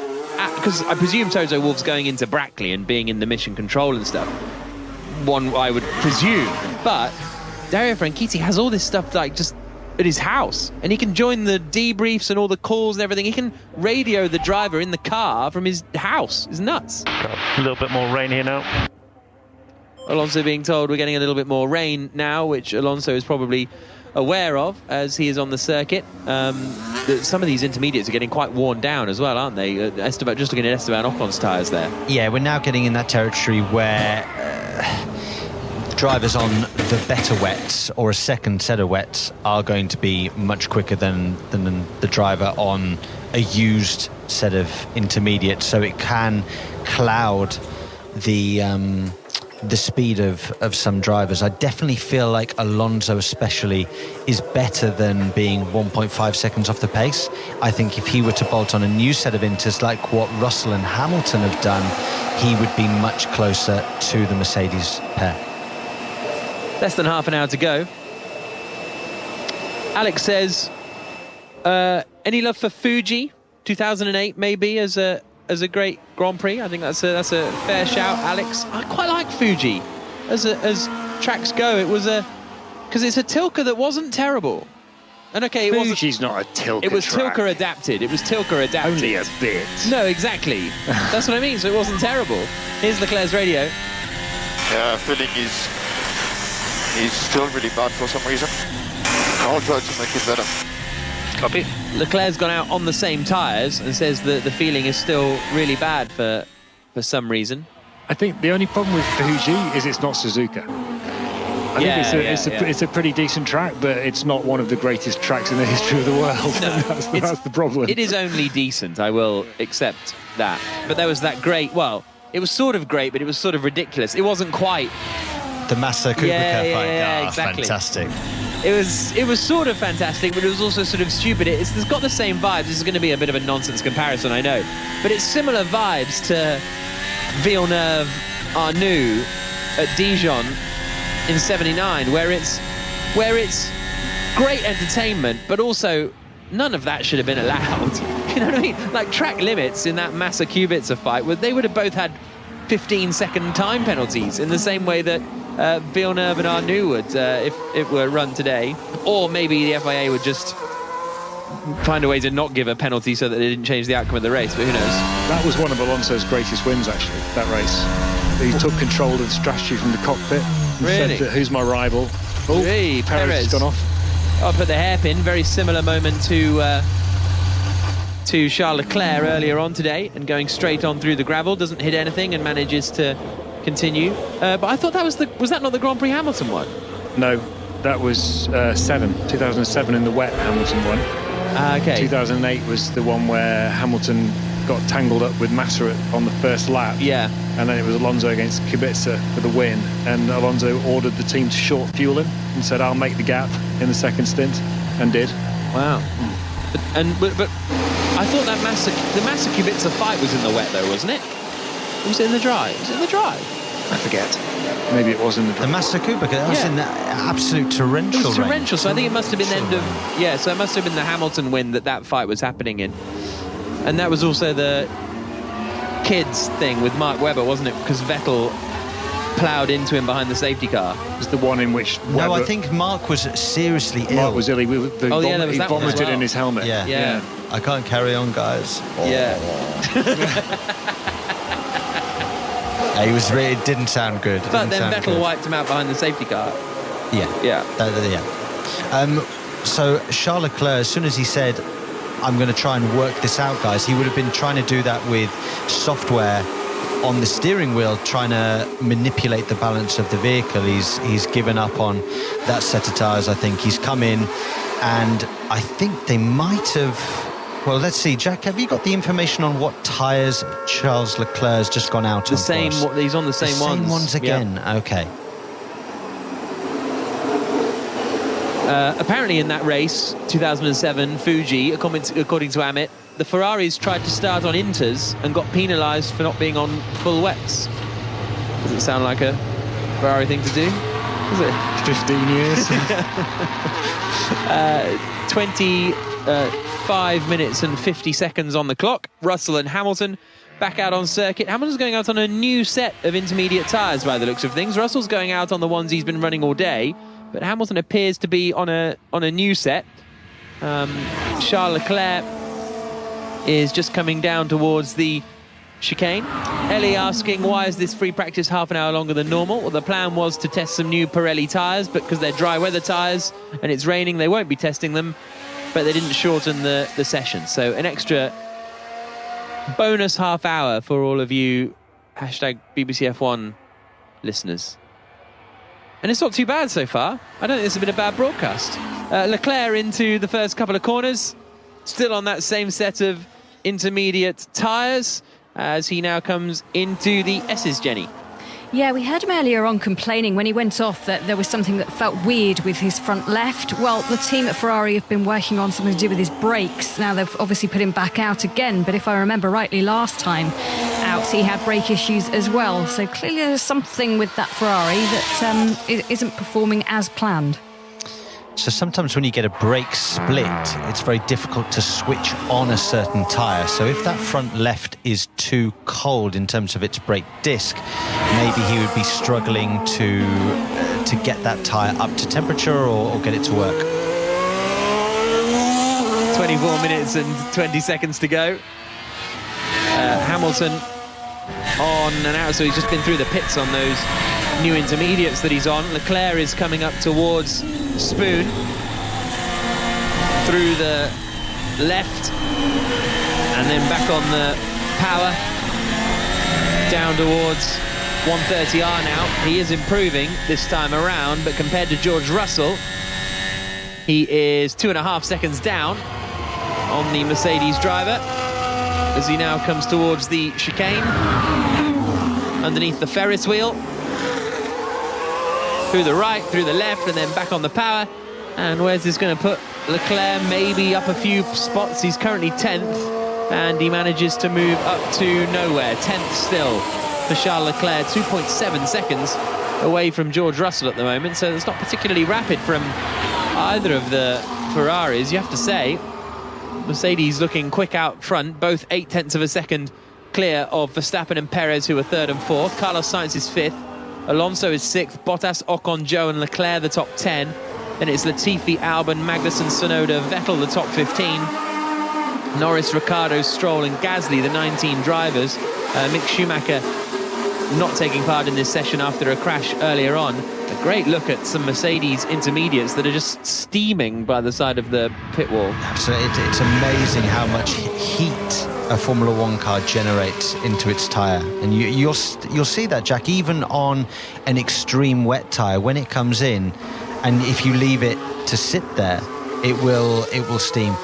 Because I presume Toto Wolff's going into Brackley and being in the mission control and stuff. One, I would presume. But Dario Franchitti has all this stuff like just at his house, and he can join the debriefs and all the calls and everything. He can radio the driver in the car from his house. It's nuts. A little bit more rain here now. Alonso being told we're getting a little bit more rain now, which Alonso is probably aware of as he is on the circuit. Some of these intermediates are getting quite worn down as well, aren't they? Just looking at Esteban Ocon's tyres there. Yeah, we're now getting in that territory where drivers on the better wets or a second set of wets are going to be much quicker than the driver on a used set of intermediates, so it can cloud the speed of some drivers. I definitely feel like Alonso especially is better than being 1.5 seconds off the pace. I think if he were to bolt on a new set of inters like what Russell and Hamilton have done, he would be much closer to the Mercedes pair. Less than half an hour to go. Alex says, any love for Fuji 2008 maybe as a great Grand Prix? I think that's a fair shout, Alex. I quite like Fuji as tracks go. It was because it's a Tilke that wasn't terrible. And okay, Fuji's not a Tilke. It was track. Tilke adapted. Only a bit. No, exactly. That's what I mean. So it wasn't terrible. Here's Leclerc's radio. Yeah, feeling he's still really bad for some reason. I'll try to make it better. Copy. Leclerc's gone out on the same tyres and says that the feeling is still really bad for some reason. I think the only problem with Fuji is it's not Suzuka. I think it's a pretty decent track, but it's not one of the greatest tracks in the history of the world. No, that's the problem. It is only decent, I will accept that. But there was that great, well, it was sort of great, but it was sort of ridiculous. It wasn't quite... The Massa Kubica fight. Yeah, exactly. Fantastic. It was sort of fantastic, but it was also sort of stupid. It's got the same vibes. This is going to be a bit of a nonsense comparison, I know. But it's similar vibes to Villeneuve Arnoux at Dijon in '79, where it's great entertainment, but also none of that should have been allowed. You know what I mean? Like track limits in that Massa Kubica fight, they would have both had 15-second time penalties in the same way that Villeneuve and Arnoux would if it were run today. Or maybe the FIA would just find a way to not give a penalty so that it didn't change the outcome of the race, but who knows. That was one of Alonso's greatest wins, actually, that race. He took control of the strategy from the cockpit. Really? Said, who's my rival? Oh, hey, Perez has gone off. Up at the hairpin. Very similar moment to Charles Leclerc earlier on today, and going straight on through the gravel, doesn't hit anything and manages to continue. But I thought that was that not the Grand Prix Hamilton one? No, that was 2007 in the wet Hamilton one. Okay. 2008 was the one where Hamilton got tangled up with Massa on the first lap. Yeah. And then it was Alonso against Kubica for the win. And Alonso ordered the team to short fuel him and said, I'll make the gap in the second stint, and did. Wow. But I thought that the Massa Kubica fight was in the wet though, wasn't it? Or was it in the dry? Was it in the dry? I forget. Maybe it was in the dry. The Massa Kubica, that was in the absolute torrential rain. It was torrential, so I think it must have been the end of... Yeah, so it must have been the Hamilton win that fight was happening in. And that was also the kids thing with Mark Webber, wasn't it? Because Vettel ploughed into him behind the safety car. It was the one in which Webber... No, I think Mark was seriously ill. Mark was ill. He there was he that one as vomited well. in his helmet. Yeah. I can't carry on, guys. Yeah. It didn't sound good. But then Vettel wiped him out behind the safety car. Yeah. So Charles Leclerc, as soon as he said, I'm going to try and work this out, guys, he would have been trying to do that with software on the steering wheel, trying to manipulate the balance of the vehicle. He's given up on that set of tyres, I think. He's come in, and I think they might have... Well, let's see. Jack, have you got the information on what tyres Charles Leclerc has just gone out on? He's on the same ones. Same ones again. Yep. Okay. Apparently in that race, 2007, Fuji, according to Amit, the Ferraris tried to start on inters and got penalised for not being on full wets. Does it sound like a Ferrari thing to do? Is it? 15 years. 25 minutes and 50 seconds on the clock. Russell and Hamilton back out on circuit. Hamilton's going out on a new set of intermediate tyres by the looks of things. Russell's going out on the ones he's been running all day. but Hamilton appears to be on a new set. Charles Leclerc is just coming down towards the chicane. Ellie asking, why is this free practice half an hour longer than normal? Well, the plan was to test some new Pirelli tyres, but because they're dry weather tyres and it's raining, they won't be testing them, but they didn't shorten the session. So an extra bonus half hour for all of you hashtag BBC F1 listeners. And it's not too bad so far. I don't think this has been a bad broadcast. Leclerc into the first couple of corners, still on that same set of intermediate tyres, as he now comes into the S's, Jenny. Yeah, we heard him earlier on complaining when he went off that there was something that felt weird with his front left. Well, the team at Ferrari have been working on something to do with his brakes. Now they've obviously put him back out again, but if I remember rightly, last time out he had brake issues as well. So clearly there's something with that Ferrari that isn't performing as planned. So sometimes when you get a brake split, it's very difficult to switch on a certain tyre. So if that front left is too cold in terms of its brake disc, maybe he would be struggling to get that tyre up to temperature or get it to work. 24 minutes and 20 seconds to go. Hamilton on and out, so he's just been through the pits on those new intermediates that he's on. Leclerc is coming up towards Spoon through the left and then back on the power down towards 130R now. He is improving this time around, but compared to George Russell, he is 2.5 seconds down on the Mercedes driver as he now comes towards the chicane underneath the Ferris wheel. Through the right, through the left, and then back on the power. And where's this going to put Leclerc? Maybe up a few spots. He's currently 10th, and he manages to move up to nowhere. 10th still for Charles Leclerc, 2.7 seconds away from George Russell at the moment. So it's not particularly rapid from either of the Ferraris, you have to say. Mercedes looking quick out front, both 0.8 of a second clear of Verstappen and Perez, who are 3rd and 4th. Carlos Sainz is 5th. Alonso is 6th, Bottas, Ocon, Zhou and Leclerc the top 10. Then it's Latifi, Albon, Magnussen, Sonoda, Vettel the top 15. Norris, Ricciardo, Stroll and Gasly, the 19 drivers. Mick Schumacher not taking part in this session after a crash earlier on. A great look at some Mercedes intermediates that are just steaming by the side of the pit wall. Absolutely, it's amazing how much heat a Formula One car generates into its tyre, and you'll see that, Jack, even on an extreme wet tyre when it comes in, and if you leave it to sit there, it will steam.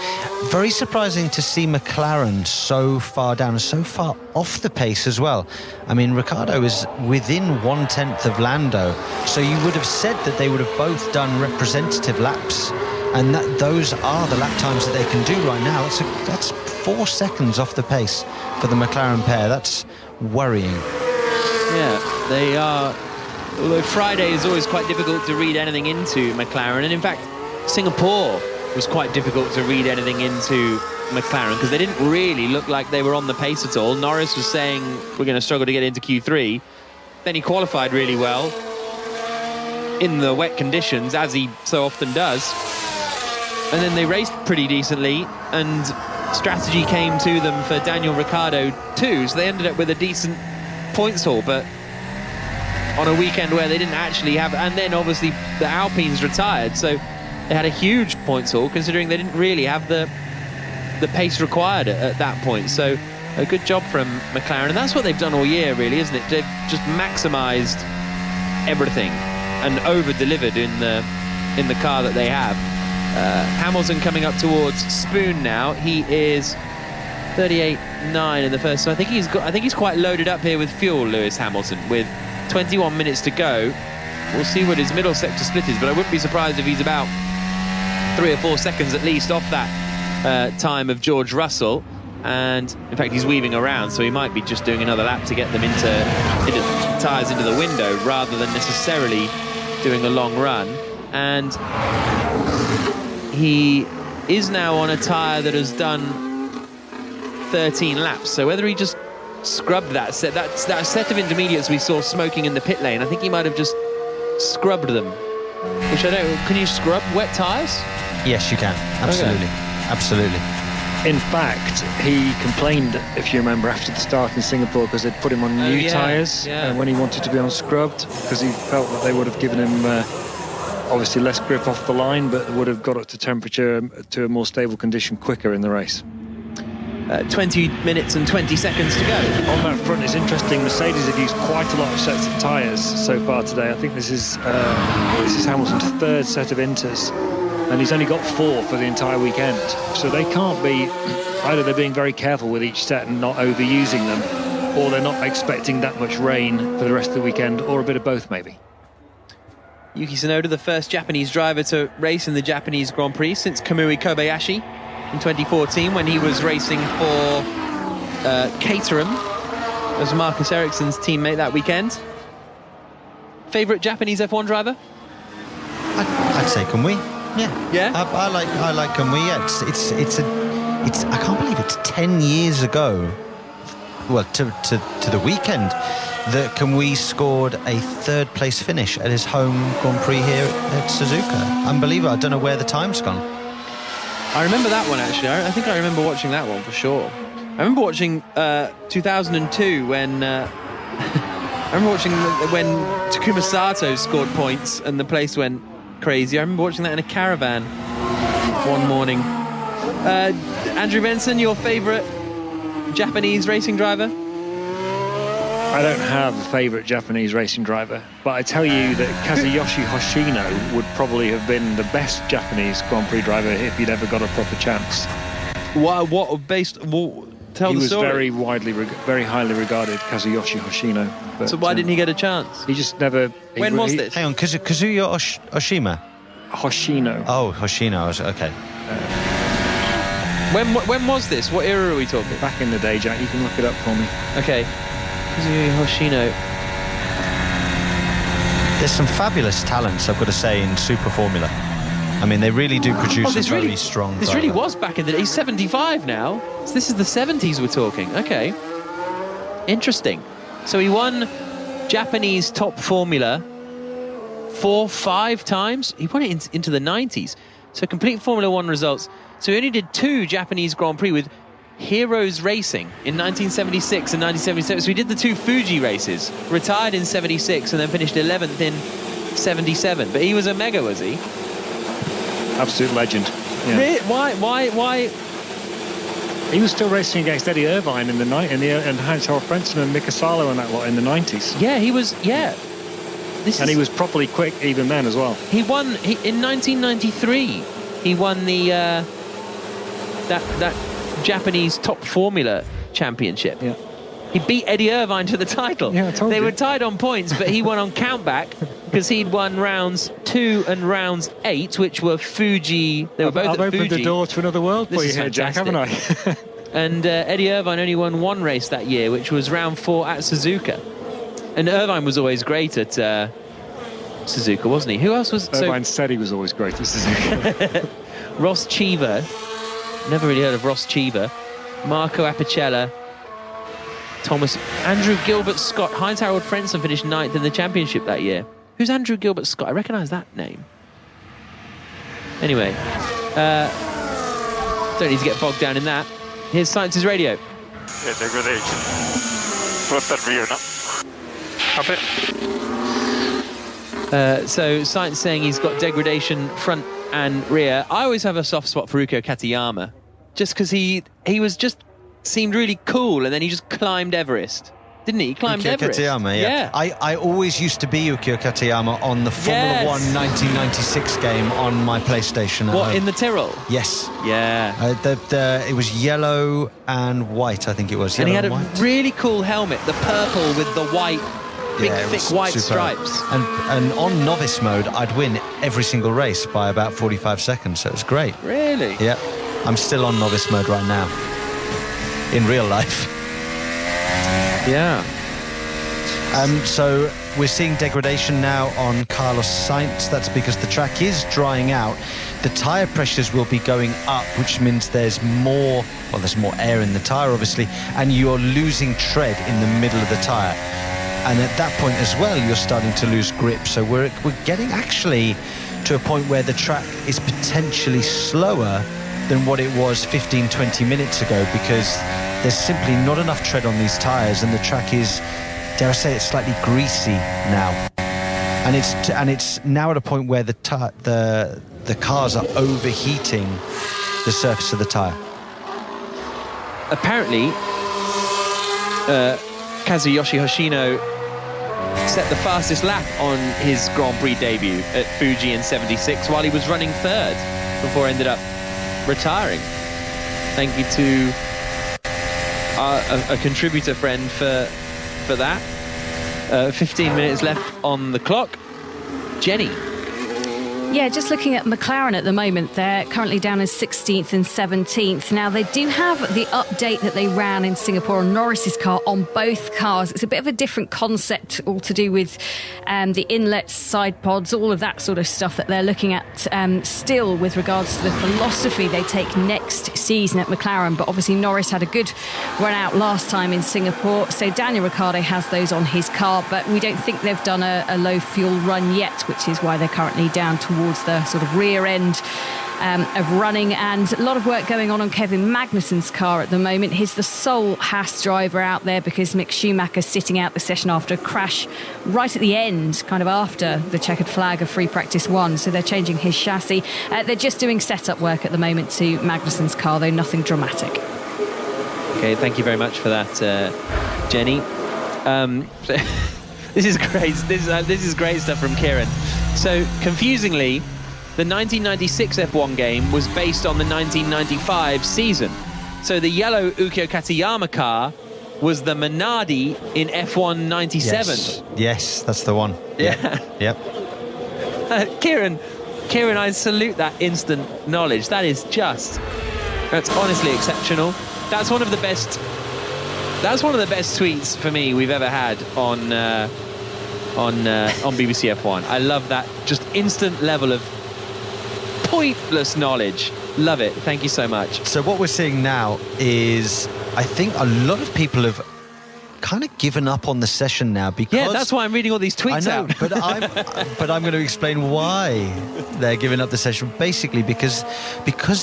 Very surprising to see McLaren so far down and so far off the pace as well. I mean, Ricciardo is within 1/10 of Lando, so you would have said that they would have both done representative laps, and that those are the lap times that they can do right now. That's 4 seconds off the pace for the McLaren pair. That's worrying. Yeah, they are. Although Friday is always quite difficult to read anything into McLaren, and in fact Singapore was quite difficult to read anything into McLaren because they didn't really look like they were on the pace at all. Norris was saying we're going to struggle to get into Q3. Then he qualified really well in the wet conditions, as he so often does. And then they raced pretty decently, and strategy came to them for Daniel Ricciardo too, so they ended up with a decent points haul, but on a weekend where they didn't actually have, and then obviously the Alpines retired, so they had a huge points haul considering they didn't really have the pace required at that point. So a good job from McLaren, and that's what they've done all year really, isn't it? They've just maximised everything and over-delivered in the car that they have. Hamilton coming up towards Spoon now. He is 38.9 in the first, so I think he's quite loaded up here with fuel, Lewis Hamilton, with 21 minutes to go. We'll see what his middle sector split is, but I wouldn't be surprised if he's about 3 or 4 seconds at least off that time of George Russell. And in fact he's weaving around, so he might be just doing another lap to get them into tyres into the window rather than necessarily doing a long run. And he is now on a tyre that has done 13 laps, so whether he just scrubbed that set of intermediates we saw smoking in the pit lane, I think he might have just scrubbed them Which I don't... Can you scrub wet tyres? Yes, you can. Absolutely. Okay. Absolutely. In fact, he complained, if you remember, after the start in Singapore because they'd put him on new tyres when he wanted to be on scrubbed, because he felt that they would have given him obviously less grip off the line, but would have got up to temperature to a more stable condition quicker in the race. 20 minutes and 20 seconds to go. On that front, it's interesting. Mercedes have used quite a lot of sets of tyres so far today. I think this is Hamilton's third set of inters, and he's only got 4 for the entire weekend. So they can't be, either they're being very careful with each set and not overusing them, or they're not expecting that much rain for the rest of the weekend, or a bit of both maybe. Yuki Sonoda, the first Japanese driver to race in the Japanese Grand Prix since Kamui Kobayashi in 2014, when he was racing for Caterham as Marcus Ericsson's teammate that weekend. Favourite Japanese F1 driver? I'd say Kamui. Yeah. I like Kamui. Yeah, it's I can't believe it's 10 years ago. Well, to the weekend, that Kamui scored a third place finish at his home Grand Prix here at Suzuka. Unbelievable. I don't know where the time's gone. I remember that one, actually. I think I remember watching that one for sure. I remember watching 2002 when I remember watching when Takuma Sato scored points and the place went crazy. I remember watching that in a caravan one morning. Andrew Benson, your favourite Japanese racing driver? I don't have a favourite Japanese racing driver, but I tell you that Kazuyoshi Hoshino would probably have been the best Japanese Grand Prix driver if he'd ever got a proper chance. Tell he the was story. very highly regarded, Kazuyoshi Hoshino. But, so why didn't he get a chance? He just never... When was this? Hang on, Kazuya Oshima? Hoshino. Oh, Hoshino, okay. When was this? What era are we talking? Back in the day, Jack. You can look it up for me. Okay. Hoshino. There's some fabulous talents, I've got to say, in Super Formula. I mean, they really do produce a very strong This driver. really was back in the day. He's 75 now. So this is the 70s we're talking. Okay. Interesting. So he won Japanese Top Formula 4-5 times. He won it into the 90s. So complete Formula 1 results. So he only did 2 Japanese Grand Prix with Heroes Racing in 1976 and 1977. So he did the 2 Fuji races, retired in 76 and then finished 11th in 77. But he was a mega, was he? Absolute legend. Yeah. Why? He was still racing against Eddie Irvine in the night, and Hans-Held Frentzen and Mika Salo and that lot in the 90s. Yeah, he was. Yeah. He was properly quick even then as well. He won in 1993. He won the that Japanese Top Formula Championship. Yeah. He beat Eddie Irvine to the title. Yeah, I told they you. were tied on points, but he won on countback because he'd won rounds 2 and rounds 8, which were Fuji. They were both I've at opened Fuji. the door to another world for you here, Jack, haven't I? And Eddie Irvine only won 1 race that year, which was round 4 at Suzuka. And Irvine was always great at Suzuka, wasn't he? Who else was... Irvine said he was always great at Suzuka. Ross Cheever. Never really heard of Ross Cheever. Marco Apicella. Thomas... Andrew Gilbert Scott. Heinz-Harald Frentzen finished 9th in the championship that year. Who's Andrew Gilbert Scott? I recognise that name. Anyway. Don't need to get bogged down in that. Here's Science's Radio. Yeah, degradation. Front and rear now. So Science saying he's got degradation front and rear. I always have a soft spot for Yuko Katayama, just because he was just seemed really cool, and then he just climbed Everest, didn't he? He climbed Yuki Everest. Katayama, yeah. I always used to be Yuki Katayama on the Formula 1 1996 game on my PlayStation. What, in the Tyrrell? Yes. Yeah. It was yellow and white, I think it was. And he had a white. really cool helmet, the purple with the white, big thick white stripes. And on novice mode, I'd win every single race by about 45 seconds, so it was great. Really? Yeah. I'm still on novice mode right now. In real life. Yeah. So we're seeing degradation now on Carlos Sainz. That's because the track is drying out. The tyre pressures will be going up, which means there's more air in the tyre, obviously, and you're losing tread in the middle of the tyre. And at that point as well, you're starting to lose grip. So we're getting actually to a point where the track is potentially slower than what it was 15, 20 minutes ago, because there's simply not enough tread on these tyres, and the track is, dare I say, it's slightly greasy now. And it's now at a point where the cars are overheating the surface of the tyre. Apparently, Kazuyoshi Hoshino set the fastest lap on his Grand Prix debut at Fuji in 76 while he was running third before he ended up retiring. Thank you to a contributor friend for that. 15 minutes left on the clock. Jenny. Yeah, just looking at McLaren at the moment, they're currently down as 16th and 17th. Now, they do have the update that they ran in Singapore on Norris's car on both cars. It's a bit of a different concept, all to do with the inlets, side pods, all of that sort of stuff that they're looking at still with regards to the philosophy they take next season at McLaren. But obviously, Norris had a good run out last time in Singapore, so Daniel Ricciardo has those on his car, but we don't think they've done a low fuel run yet, which is why they're currently down towards the sort of rear end of running. And a lot of work going on Kevin Magnussen's car at the moment. He's the sole Haas driver out there because Mick Schumacher's sitting out the session after a crash right at the end, kind of after the checkered flag of free practice 1. So they're changing his chassis. They're just doing setup work at the moment to Magnussen's car, though nothing dramatic. Okay, thank you very much for that, Jenny. This is great. This is great stuff from Kieran. So, confusingly, the 1996 F1 game was based on the 1995 season. So the yellow Ukyo Katayama car was the Minardi in F1 97. Yes, that's the one. Yeah. Yep. Kieran, I salute that instant knowledge. That's honestly exceptional. That's one of the best tweets for me we've ever had on BBC F1. I love that just instant level of pointless knowledge. Love it. Thank you so much. So what we're seeing now is, I think a lot of people have kind of given up on the session now, because yeah, that's why I'm reading all these tweets out. But I'm going to explain why they're giving up the session. Basically, because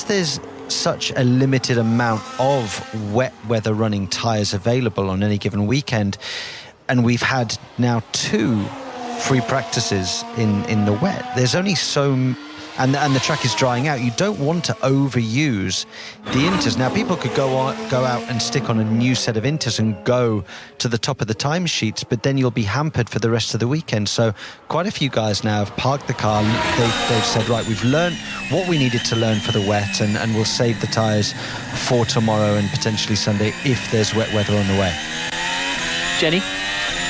there's such a limited amount of wet weather running tyres available on any given weekend, and we've had now 2 free practices in the wet. There's only so... And the track is drying out. You don't want to overuse the inters. Now, people could go out and stick on a new set of inters and go to the top of the timesheets, but then you'll be hampered for the rest of the weekend. So quite a few guys now have parked the car. They've said, right, we've learned what we needed to learn for the wet, and we'll save the tyres for tomorrow and potentially Sunday if there's wet weather on the way. Jenny?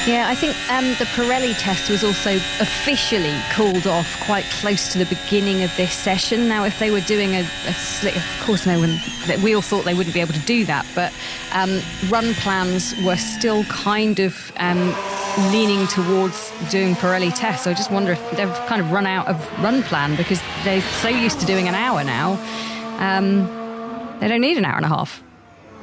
Yeah, I think the Pirelli test was also officially called off quite close to the beginning of this session. Now, if they were doing a slick, of course, we all thought they wouldn't be able to do that, but run plans were still kind of leaning towards doing Pirelli tests. So I just wonder if they've kind of run out of run plan, because they're so used to doing an hour now. They don't need an hour and a half,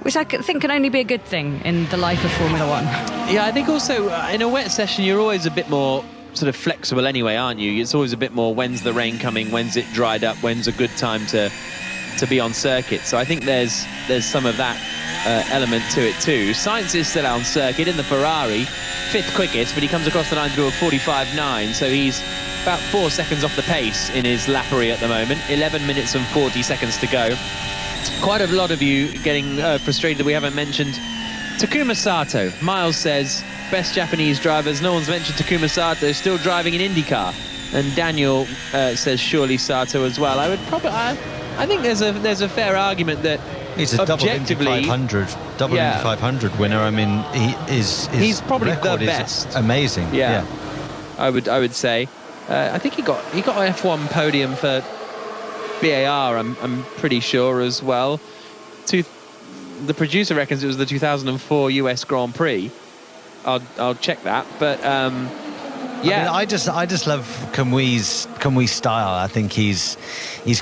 which I think can only be a good thing in the life of Formula One. Yeah, I think also in a wet session you're always a bit more sort of flexible anyway, aren't you? It's always a bit more, when's the rain coming, when's it dried up, when's a good time to be on circuit. So I think there's some of that element to it too. Sainz is still on circuit in the Ferrari, 5th quickest, but he comes across the line to do a 45.9, so he's about 4 seconds off the pace in his lappery at the moment. 11 minutes and 40 seconds to go. Quite a lot of you getting frustrated that we haven't mentioned Takuma Sato. Miles says, best Japanese drivers. No one's mentioned Takuma Sato, still driving an IndyCar. And Daniel says surely Sato as well. I think there's a fair argument that he's a double Indy 500 winner. I mean, he's probably the best. Amazing. Yeah. I would say. I think he got an F1 podium for BAR, I'm pretty sure as well. The producer reckons it was the 2004 US Grand Prix. I'll check that, but Yeah, I just love Kamwi's style. I think he's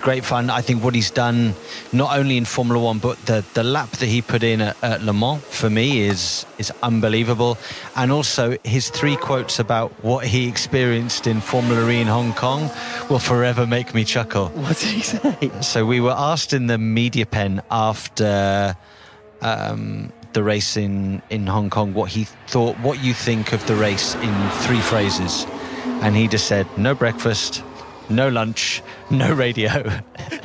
great fun. I think what he's done, not only in Formula One, but the lap that he put in at Le Mans for me is unbelievable. And also his 3 quotes about what he experienced in Formula E in Hong Kong will forever make me chuckle. What did he say? So we were asked in the media pen after the race in Hong Kong what he thought, what you think of the race in 3 phrases, and he just said no breakfast, no lunch, no radio.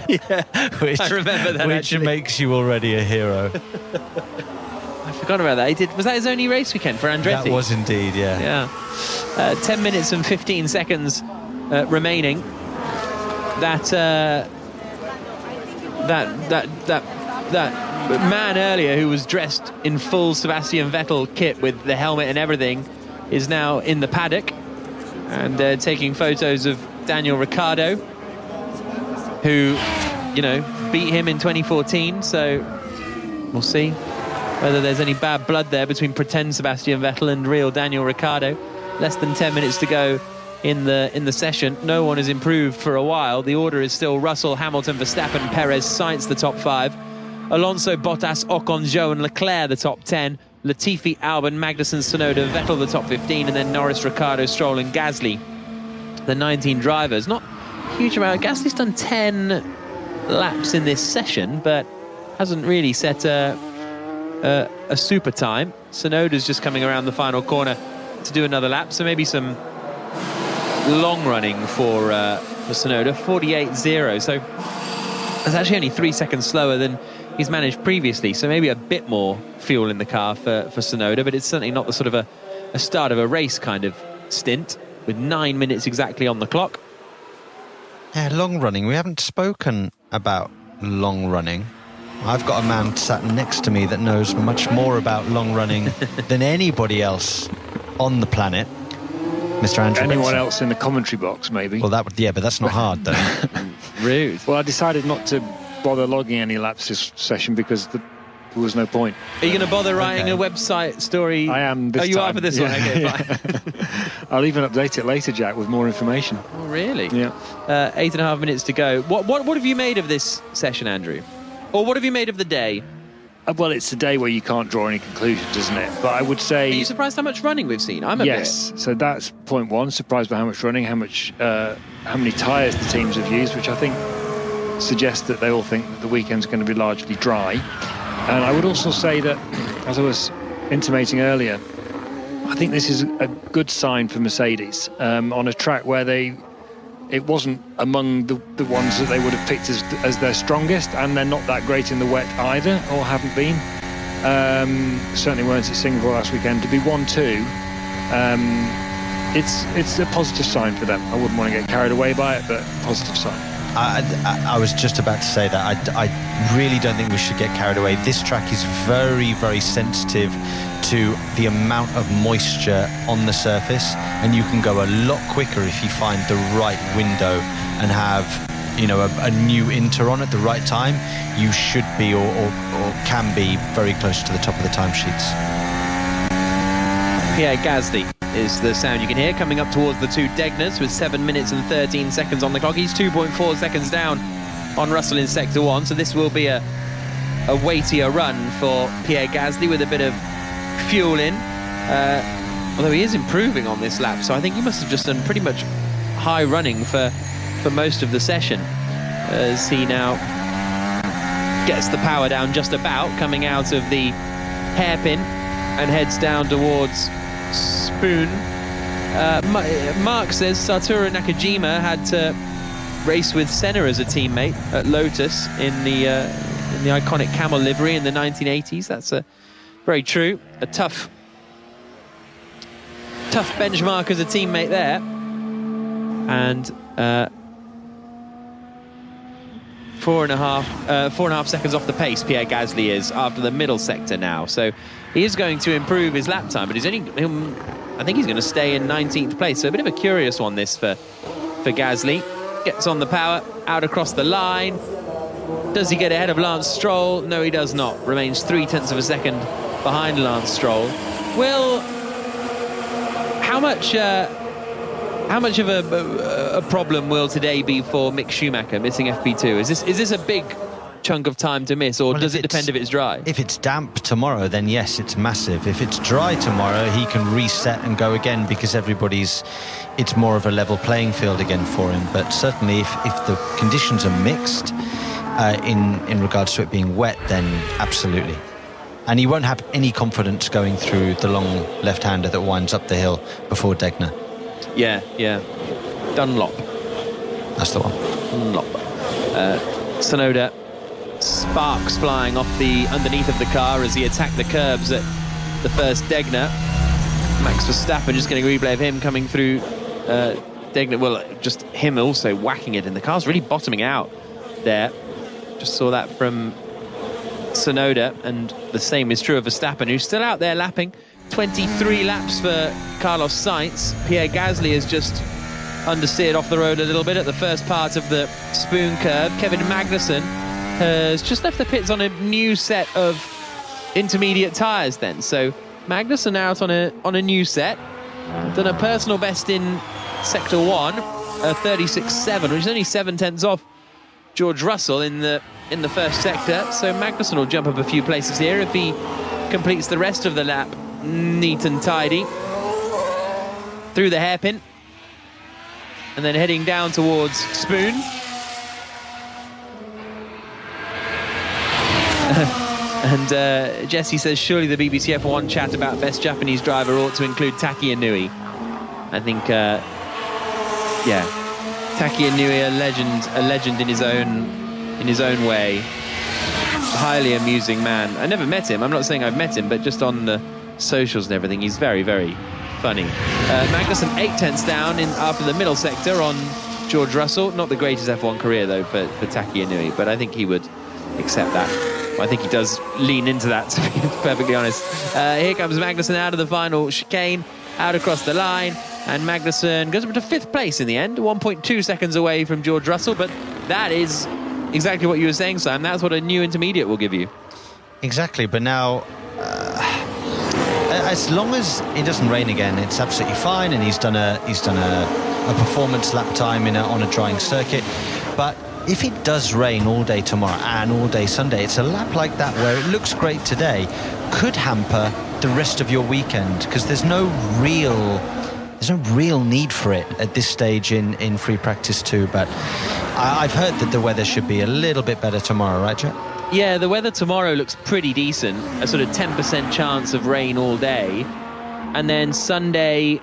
Yeah, I remember that, which actually. makes you already a hero. I forgot about that. Was that his only race weekend for Andretti? That was indeed, yeah. 10 minutes and 15 seconds remaining. That man earlier who was dressed in full Sebastian Vettel kit with the helmet and everything is now in the paddock and taking photos of Daniel Ricciardo, who, beat him in 2014. So we'll see whether there's any bad blood there between pretend Sebastian Vettel and real Daniel Ricciardo. Less than 10 minutes to go in the session. No one has improved for a while. The order is still Russell, Hamilton, Verstappen, Perez, Sainz, the top 5. Alonso, Bottas, Ocon, Zhou and Leclerc, the top 10. Latifi, Albon, Magnussen, Sonoda, Vettel, the top 15. And then Norris, Ricciardo, Stroll and Gasly, the 19 drivers. Not a huge amount. Gasly's done 10 laps in this session, but hasn't really set a super time. Sonoda's just coming around the final corner to do another lap, so maybe some long running for Sonoda. 48.0, so that's actually only 3 seconds slower than he's managed previously, so maybe a bit more fuel in the car for Sonoda, but it's certainly not the sort of a start of a race kind of stint, with 9 minutes exactly on the clock. Yeah, long running. We haven't spoken about long running. I've got a man sat next to me that knows much more about long running than anybody else on the planet. Mr. Andrew Anyone Benson. else in the commentary box, maybe? Well, but that's not hard, though. Rude. Well, I decided not to bother logging any laps this session because there was no point. Are you going to bother writing a website story? I am this you time. are for this one? Okay, fine. I'll even update it later, Jack, with more information. Oh, really? Yeah. 8.5 minutes to go. What have you made of this session, Andrew? Or what have you made of the day? Well, it's a day where you can't draw any conclusions, isn't it? But I would say... Are you surprised how much running we've seen? Yes, so that's point one. Surprised by how much running, how many tyres the teams have used, which I think suggests that they all think that the weekend's going to be largely dry. And I would also say that, as I was intimating earlier, I think this is a good sign for Mercedes on a track where it wasn't among the ones that they would have picked as their strongest, and they're not that great in the wet either, or haven't been. Certainly weren't at Singapore last weekend. To be 1-2, it's a positive sign for them. I wouldn't want to get carried away by it, but positive sign. I was just about to say that. I really don't think we should get carried away. This track is very, very sensitive to the amount of moisture on the surface, and you can go a lot quicker if you find the right window and have, a new inter on at the right time. You should be or can be very close to the top of the timesheets. Pierre Gasly is the sound you can hear coming up towards the two Degners with 7 minutes and 13 seconds on the clock. He's 2.4 seconds down on Russell in Sector 1, so this will be a weightier run for Pierre Gasly with a bit of fuel in, although he is improving on this lap, so I think he must have just done pretty much high running for most of the session, as he now gets the power down just about, coming out of the hairpin and heads down towards Spoon. Mark says Satoru Nakajima had to race with Senna as a teammate at Lotus in the iconic camel livery in the 1980s. That's very true. A tough benchmark as a teammate there. And 4.5 seconds off the pace Pierre Gasly is after the middle sector now. So he is going to improve his lap time, but I think he's going to stay in 19th place. So a bit of a curious one this for Gasly. Gets on the power, out across the line. Does he get ahead of Lance Stroll? No, he does not. Remains 0.3 of a second behind Lance Stroll. How much How much of a problem will today be for Mick Schumacher missing FP2? Is this a big chunk of time to miss, or does it depend if it's dry? If it's damp tomorrow, then yes, it's massive. If it's dry tomorrow, he can reset and go again, because it's more of a level playing field again for him. But certainly if the conditions are mixed in regards to it being wet, then absolutely. And he won't have any confidence going through the long left-hander that winds up the hill before Degner. Yeah. Dunlop. That's the one. Dunlop. Sonoda, sparks flying off the underneath of the car as he attacked the curbs at the first Degner. Max Verstappen just getting a replay of him coming through Degner. Well, just him also whacking it, and the car's really bottoming out there. Just saw that from Sonoda, and the same is true of Verstappen, who's still out there lapping. 23 laps for Carlos Sainz. Pierre Gasly has just understeered off the road a little bit at the first part of the Spoon curve. Kevin Magnussen has just left the pits on a new set of intermediate tyres then. So Magnussen out on a new set. Done a personal best in Sector 1, 36.7, which is only 7/10 off George Russell in the first sector. So Magnussen will jump up a few places here if he completes the rest of the lap neat and tidy through the hairpin, and then heading down towards Spoon. And Jesse says, surely the BBC F1 chat about best Japanese driver ought to include Taki Inui. I think, Taki Inui, a legend in his own way. Highly amusing man. I never met him. I'm not saying I've met him, but just on the socials and everything, he's very, very funny. Magnussen 8/10 down after the middle sector on George Russell. Not the greatest F1 career though for Taki Inui, but I think he would accept that. Well, I think he does lean into that, to be perfectly honest. Here comes Magnussen out of the final chicane, out across the line, and Magnussen goes up to 5th place in the end, 1.2 seconds away from George Russell. But that is exactly what you were saying, Sam. That's what a new intermediate will give you. Exactly, but now as long as it doesn't rain again, it's absolutely fine, and he's done a performance lap time on a drying circuit. But if it does rain all day tomorrow and all day Sunday, it's a lap like that where it looks great today could hamper the rest of your weekend, because there's no real need for it at this stage in free practice 2. But I've heard that the weather should be a little bit better tomorrow, right, Jack? Yeah, the weather tomorrow looks pretty decent. A sort of 10% chance of rain all day. And then Sunday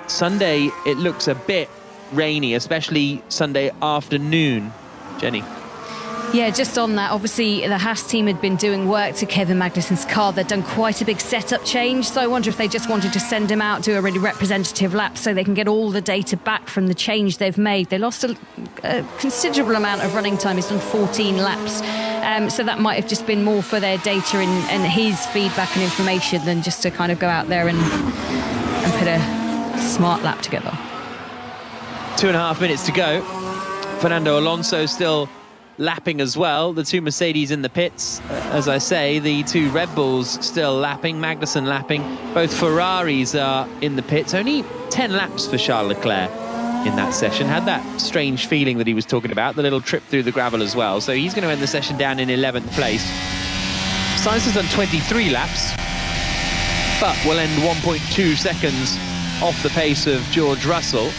it looks a bit rainy, especially Sunday afternoon. Jenny? Yeah, just on that, obviously the Haas team had been doing work to Kevin Magnussen's car. They'd done quite a big setup change, so I wonder if they just wanted to send him out, do a really representative lap so they can get all the data back from the change they've made. They lost a considerable amount of running time. He's done 14 laps, so that might have just been more for their data and his feedback and information than just to kind of go out there and put a smart lap together. 2.5 minutes to go. Fernando Alonso still lapping as well. The two Mercedes in the pits, as I say. The two Red Bulls still lapping. Magnussen lapping. Both Ferraris are in the pits. Only 10 laps for Charles Leclerc in that session. Had that strange feeling that he was talking about, the little trip through the gravel as well. So he's going to end the session down in 11th place. Sainz has done 23 laps, but will end 1.2 seconds off the pace of George Russell.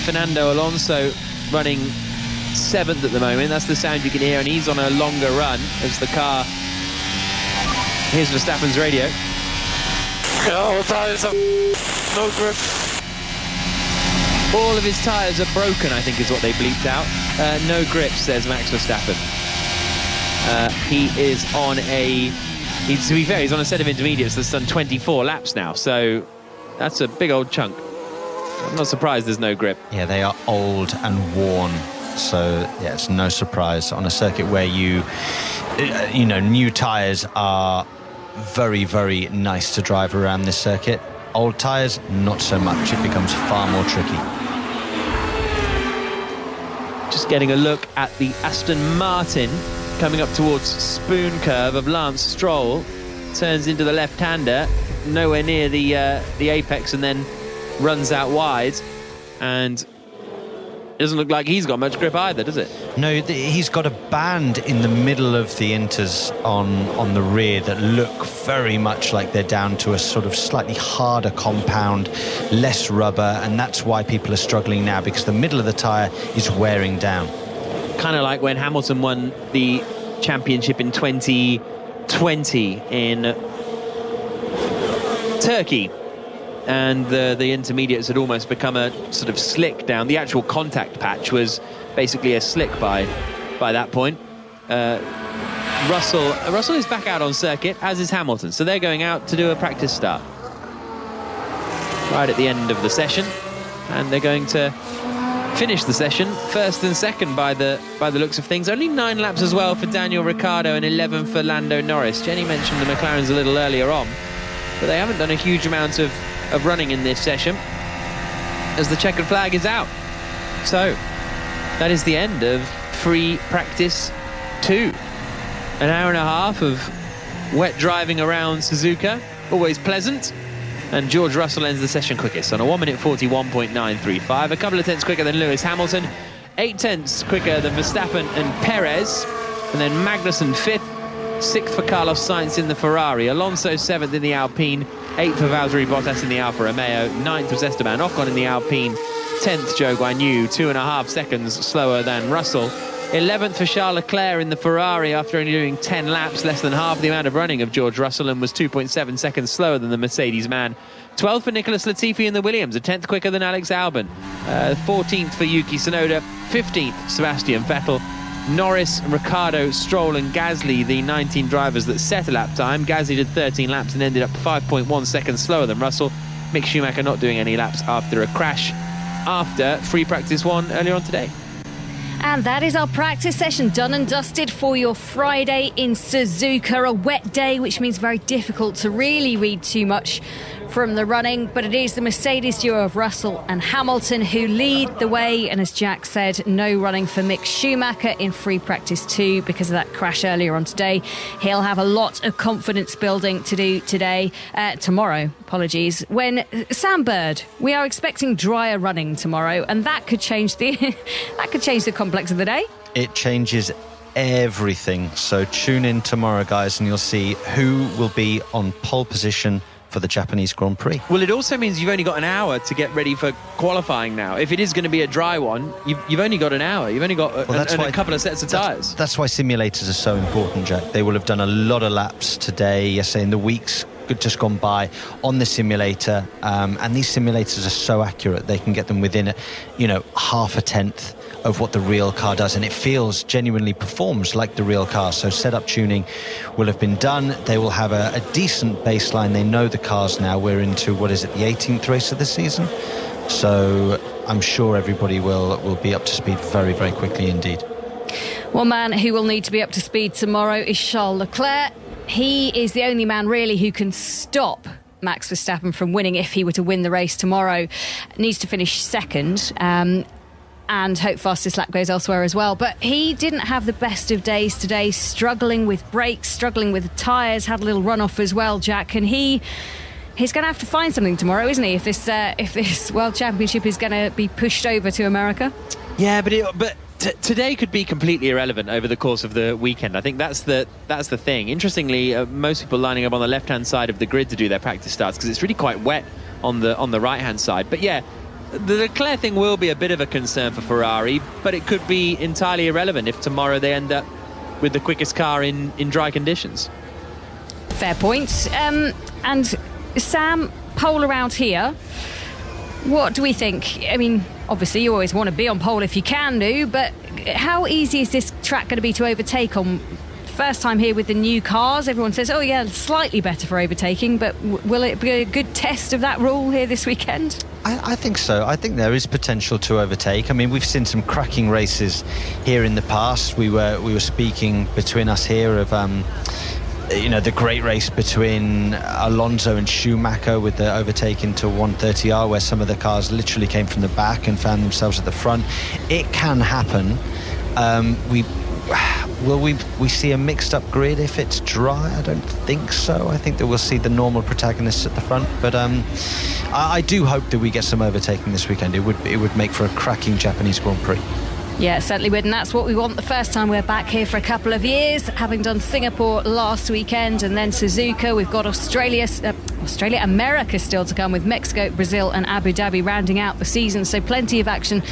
Fernando Alonso running 7th at the moment. That's the sound you can hear, and he's on a longer run as the car. Here's Verstappen's radio. All tyres are no grip. All of his tyres are broken, I think is what they bleeped out. No grip, says Max Verstappen. He is on to be fair, he's on a set of intermediates that's done 24 laps now, so that's a big old chunk. I'm not surprised there's no grip. Yeah, they are old and worn. So, yeah, it's no surprise on a circuit where new tyres are very, very nice to drive around this circuit. Old tyres, not so much. It becomes far more tricky. Just getting a look at the Aston Martin coming up towards Spoon curve of Lance Stroll. Turns into the left-hander, nowhere near the apex, and then runs out wide. and it doesn't look like he's got much grip either, does it? No, he's got a band in the middle of the inters on the rear that look very much like they're down to a sort of slightly harder compound, less rubber, and that's why people are struggling now, because the middle of the tyre is wearing down. Kind of like when Hamilton won the championship in 2020 in Turkey, and the intermediates had almost become a sort of slick down. The actual contact patch was basically a slick by that point. Russell is back out on circuit, as is Hamilton, so they're going out to do a practice start right at the end of the session, and they're going to finish the session first and second by the looks of things. Only 9 laps as well for Daniel Ricciardo and 11 for Lando Norris. Jenny mentioned the McLarens a little earlier on, but they haven't done a huge amount of running in this session as the checkered flag is out. So that is the end of free practice 2. An hour and a half of wet driving around Suzuka, always pleasant, and George Russell ends the session quickest on a 1 minute 41.935, a couple of tenths quicker than Lewis Hamilton, 8 tenths quicker than Verstappen and Perez, and then Magnussen 5th, 6th for Carlos Sainz in the Ferrari, Alonso 7th in the Alpine, 8th for Valtteri Bottas in the Alfa Romeo, 9th was Esteban Ocon in the Alpine, 10th Zhou Guanyu, 2.5 seconds slower than Russell, 11th for Charles Leclerc in the Ferrari after only doing 10 laps, less than half the amount of running of George Russell, and was 2.7 seconds slower than the Mercedes man. 12th for Nicholas Latifi in the Williams, a 10th quicker than Alex Albon. 14th for Yuki Sonoda, 15th Sebastian Vettel. Norris, Ricciardo, Stroll and Gasly, the 19 drivers that set a lap time. Gasly did 13 laps and ended up 5.1 seconds slower than Russell. Mick Schumacher not doing any laps after a crash after free practice 1 earlier on today. And that is our practice session done and dusted for your Friday in Suzuka. A wet day, which means very difficult to really read too much from the running, but it is the Mercedes duo of Russell and Hamilton who lead the way, and as Jack said, no running for Mick Schumacher in free practice 2 because of that crash earlier on today. He'll have a lot of confidence building to do tomorrow, when Sam Bird, we are expecting drier running tomorrow, and that could change the complex of the day. It changes everything, so tune in tomorrow, guys, and you'll see who will be on pole position for the Japanese Grand Prix. Well, it also means you've only got an hour to get ready for qualifying now. If it is going to be a dry one, you've only got an hour. You've only got a couple of sets of tyres. That's why simulators are so important, Jack. They will have done a lot of laps today, yesterday, in the weeks just gone by on the simulator, and these simulators are so accurate. They can get them within half a tenth of what the real car does, and it genuinely performs like the real car. So setup tuning will have been done. They will have a decent baseline. They know the cars now. We're into, the 18th race of the season, so I'm sure everybody will be up to speed very, very quickly indeed. One man who will need to be up to speed tomorrow is Charles Leclerc. He is the only man really who can stop Max Verstappen from winning if he were to win the race tomorrow. Needs to finish second, and hope fastest lap goes elsewhere as well. But he didn't have the best of days today, struggling with brakes, struggling with the tyres, had a little run-off as well, Jack, and he's going to have to find something tomorrow, isn't he, if this World Championship is going to be pushed over to America? Yeah, but today could be completely irrelevant over the course of the weekend. I think that's the thing. Interestingly, most people lining up on the left-hand side of the grid to do their practice starts because it's really quite wet on the right-hand side. But yeah, the Leclerc thing will be a bit of a concern for Ferrari, but it could be entirely irrelevant if tomorrow they end up with the quickest car in dry conditions. Fair point. And Sam, pole around here. What do we think? I mean, obviously you always want to be on pole if you can do, but how easy is this track going to be to overtake on first time here with the new cars? Everyone says, oh yeah, slightly better for overtaking, but will it be a good test of that rule here this weekend? I think so. I think there is potential to overtake. I mean, we've seen some cracking races here in the past. We were speaking between us here of the great race between Alonso and Schumacher with the overtaking to 130R, where some of the cars literally came from the back and found themselves at the front. It can happen. Will we see a mixed-up grid if it's dry? I don't think so. I think that we'll see the normal protagonists at the front. But I do hope that we get some overtaking this weekend. It would make for a cracking Japanese Grand Prix. Yeah, it certainly would, and that's what we want the first time we're back here for a couple of years, having done Singapore last weekend and then Suzuka. We've got Australia, America still to come, with Mexico, Brazil and Abu Dhabi rounding out the season, so plenty of action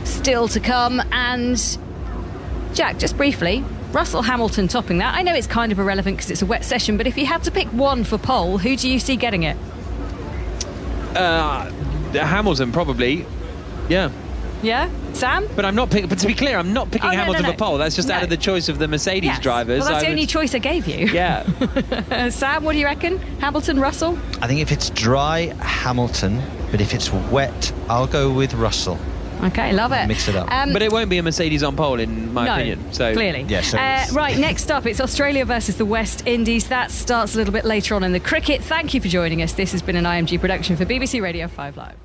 still to come. And Jack, just briefly, Russell Hamilton topping that. I know it's kind of irrelevant because it's a wet session, but if you had to pick one for pole, who do you see getting it? Hamilton, probably. Yeah. Yeah, Sam? But I'm not picking. But to be clear, I'm not picking Hamilton for pole. That's just out of the choice of the Mercedes drivers. Well, that's the only choice I gave you. Yeah. Sam, what do you reckon? Hamilton, Russell? I think if it's dry, Hamilton. But if it's wet, I'll go with Russell. Okay, love it. Mix it up. But it won't be a Mercedes on pole, in my opinion. So clearly. Yeah, right, next up, it's Australia versus the West Indies. That starts a little bit later on in the cricket. Thank you for joining us. This has been an IMG production for BBC Radio 5 Live.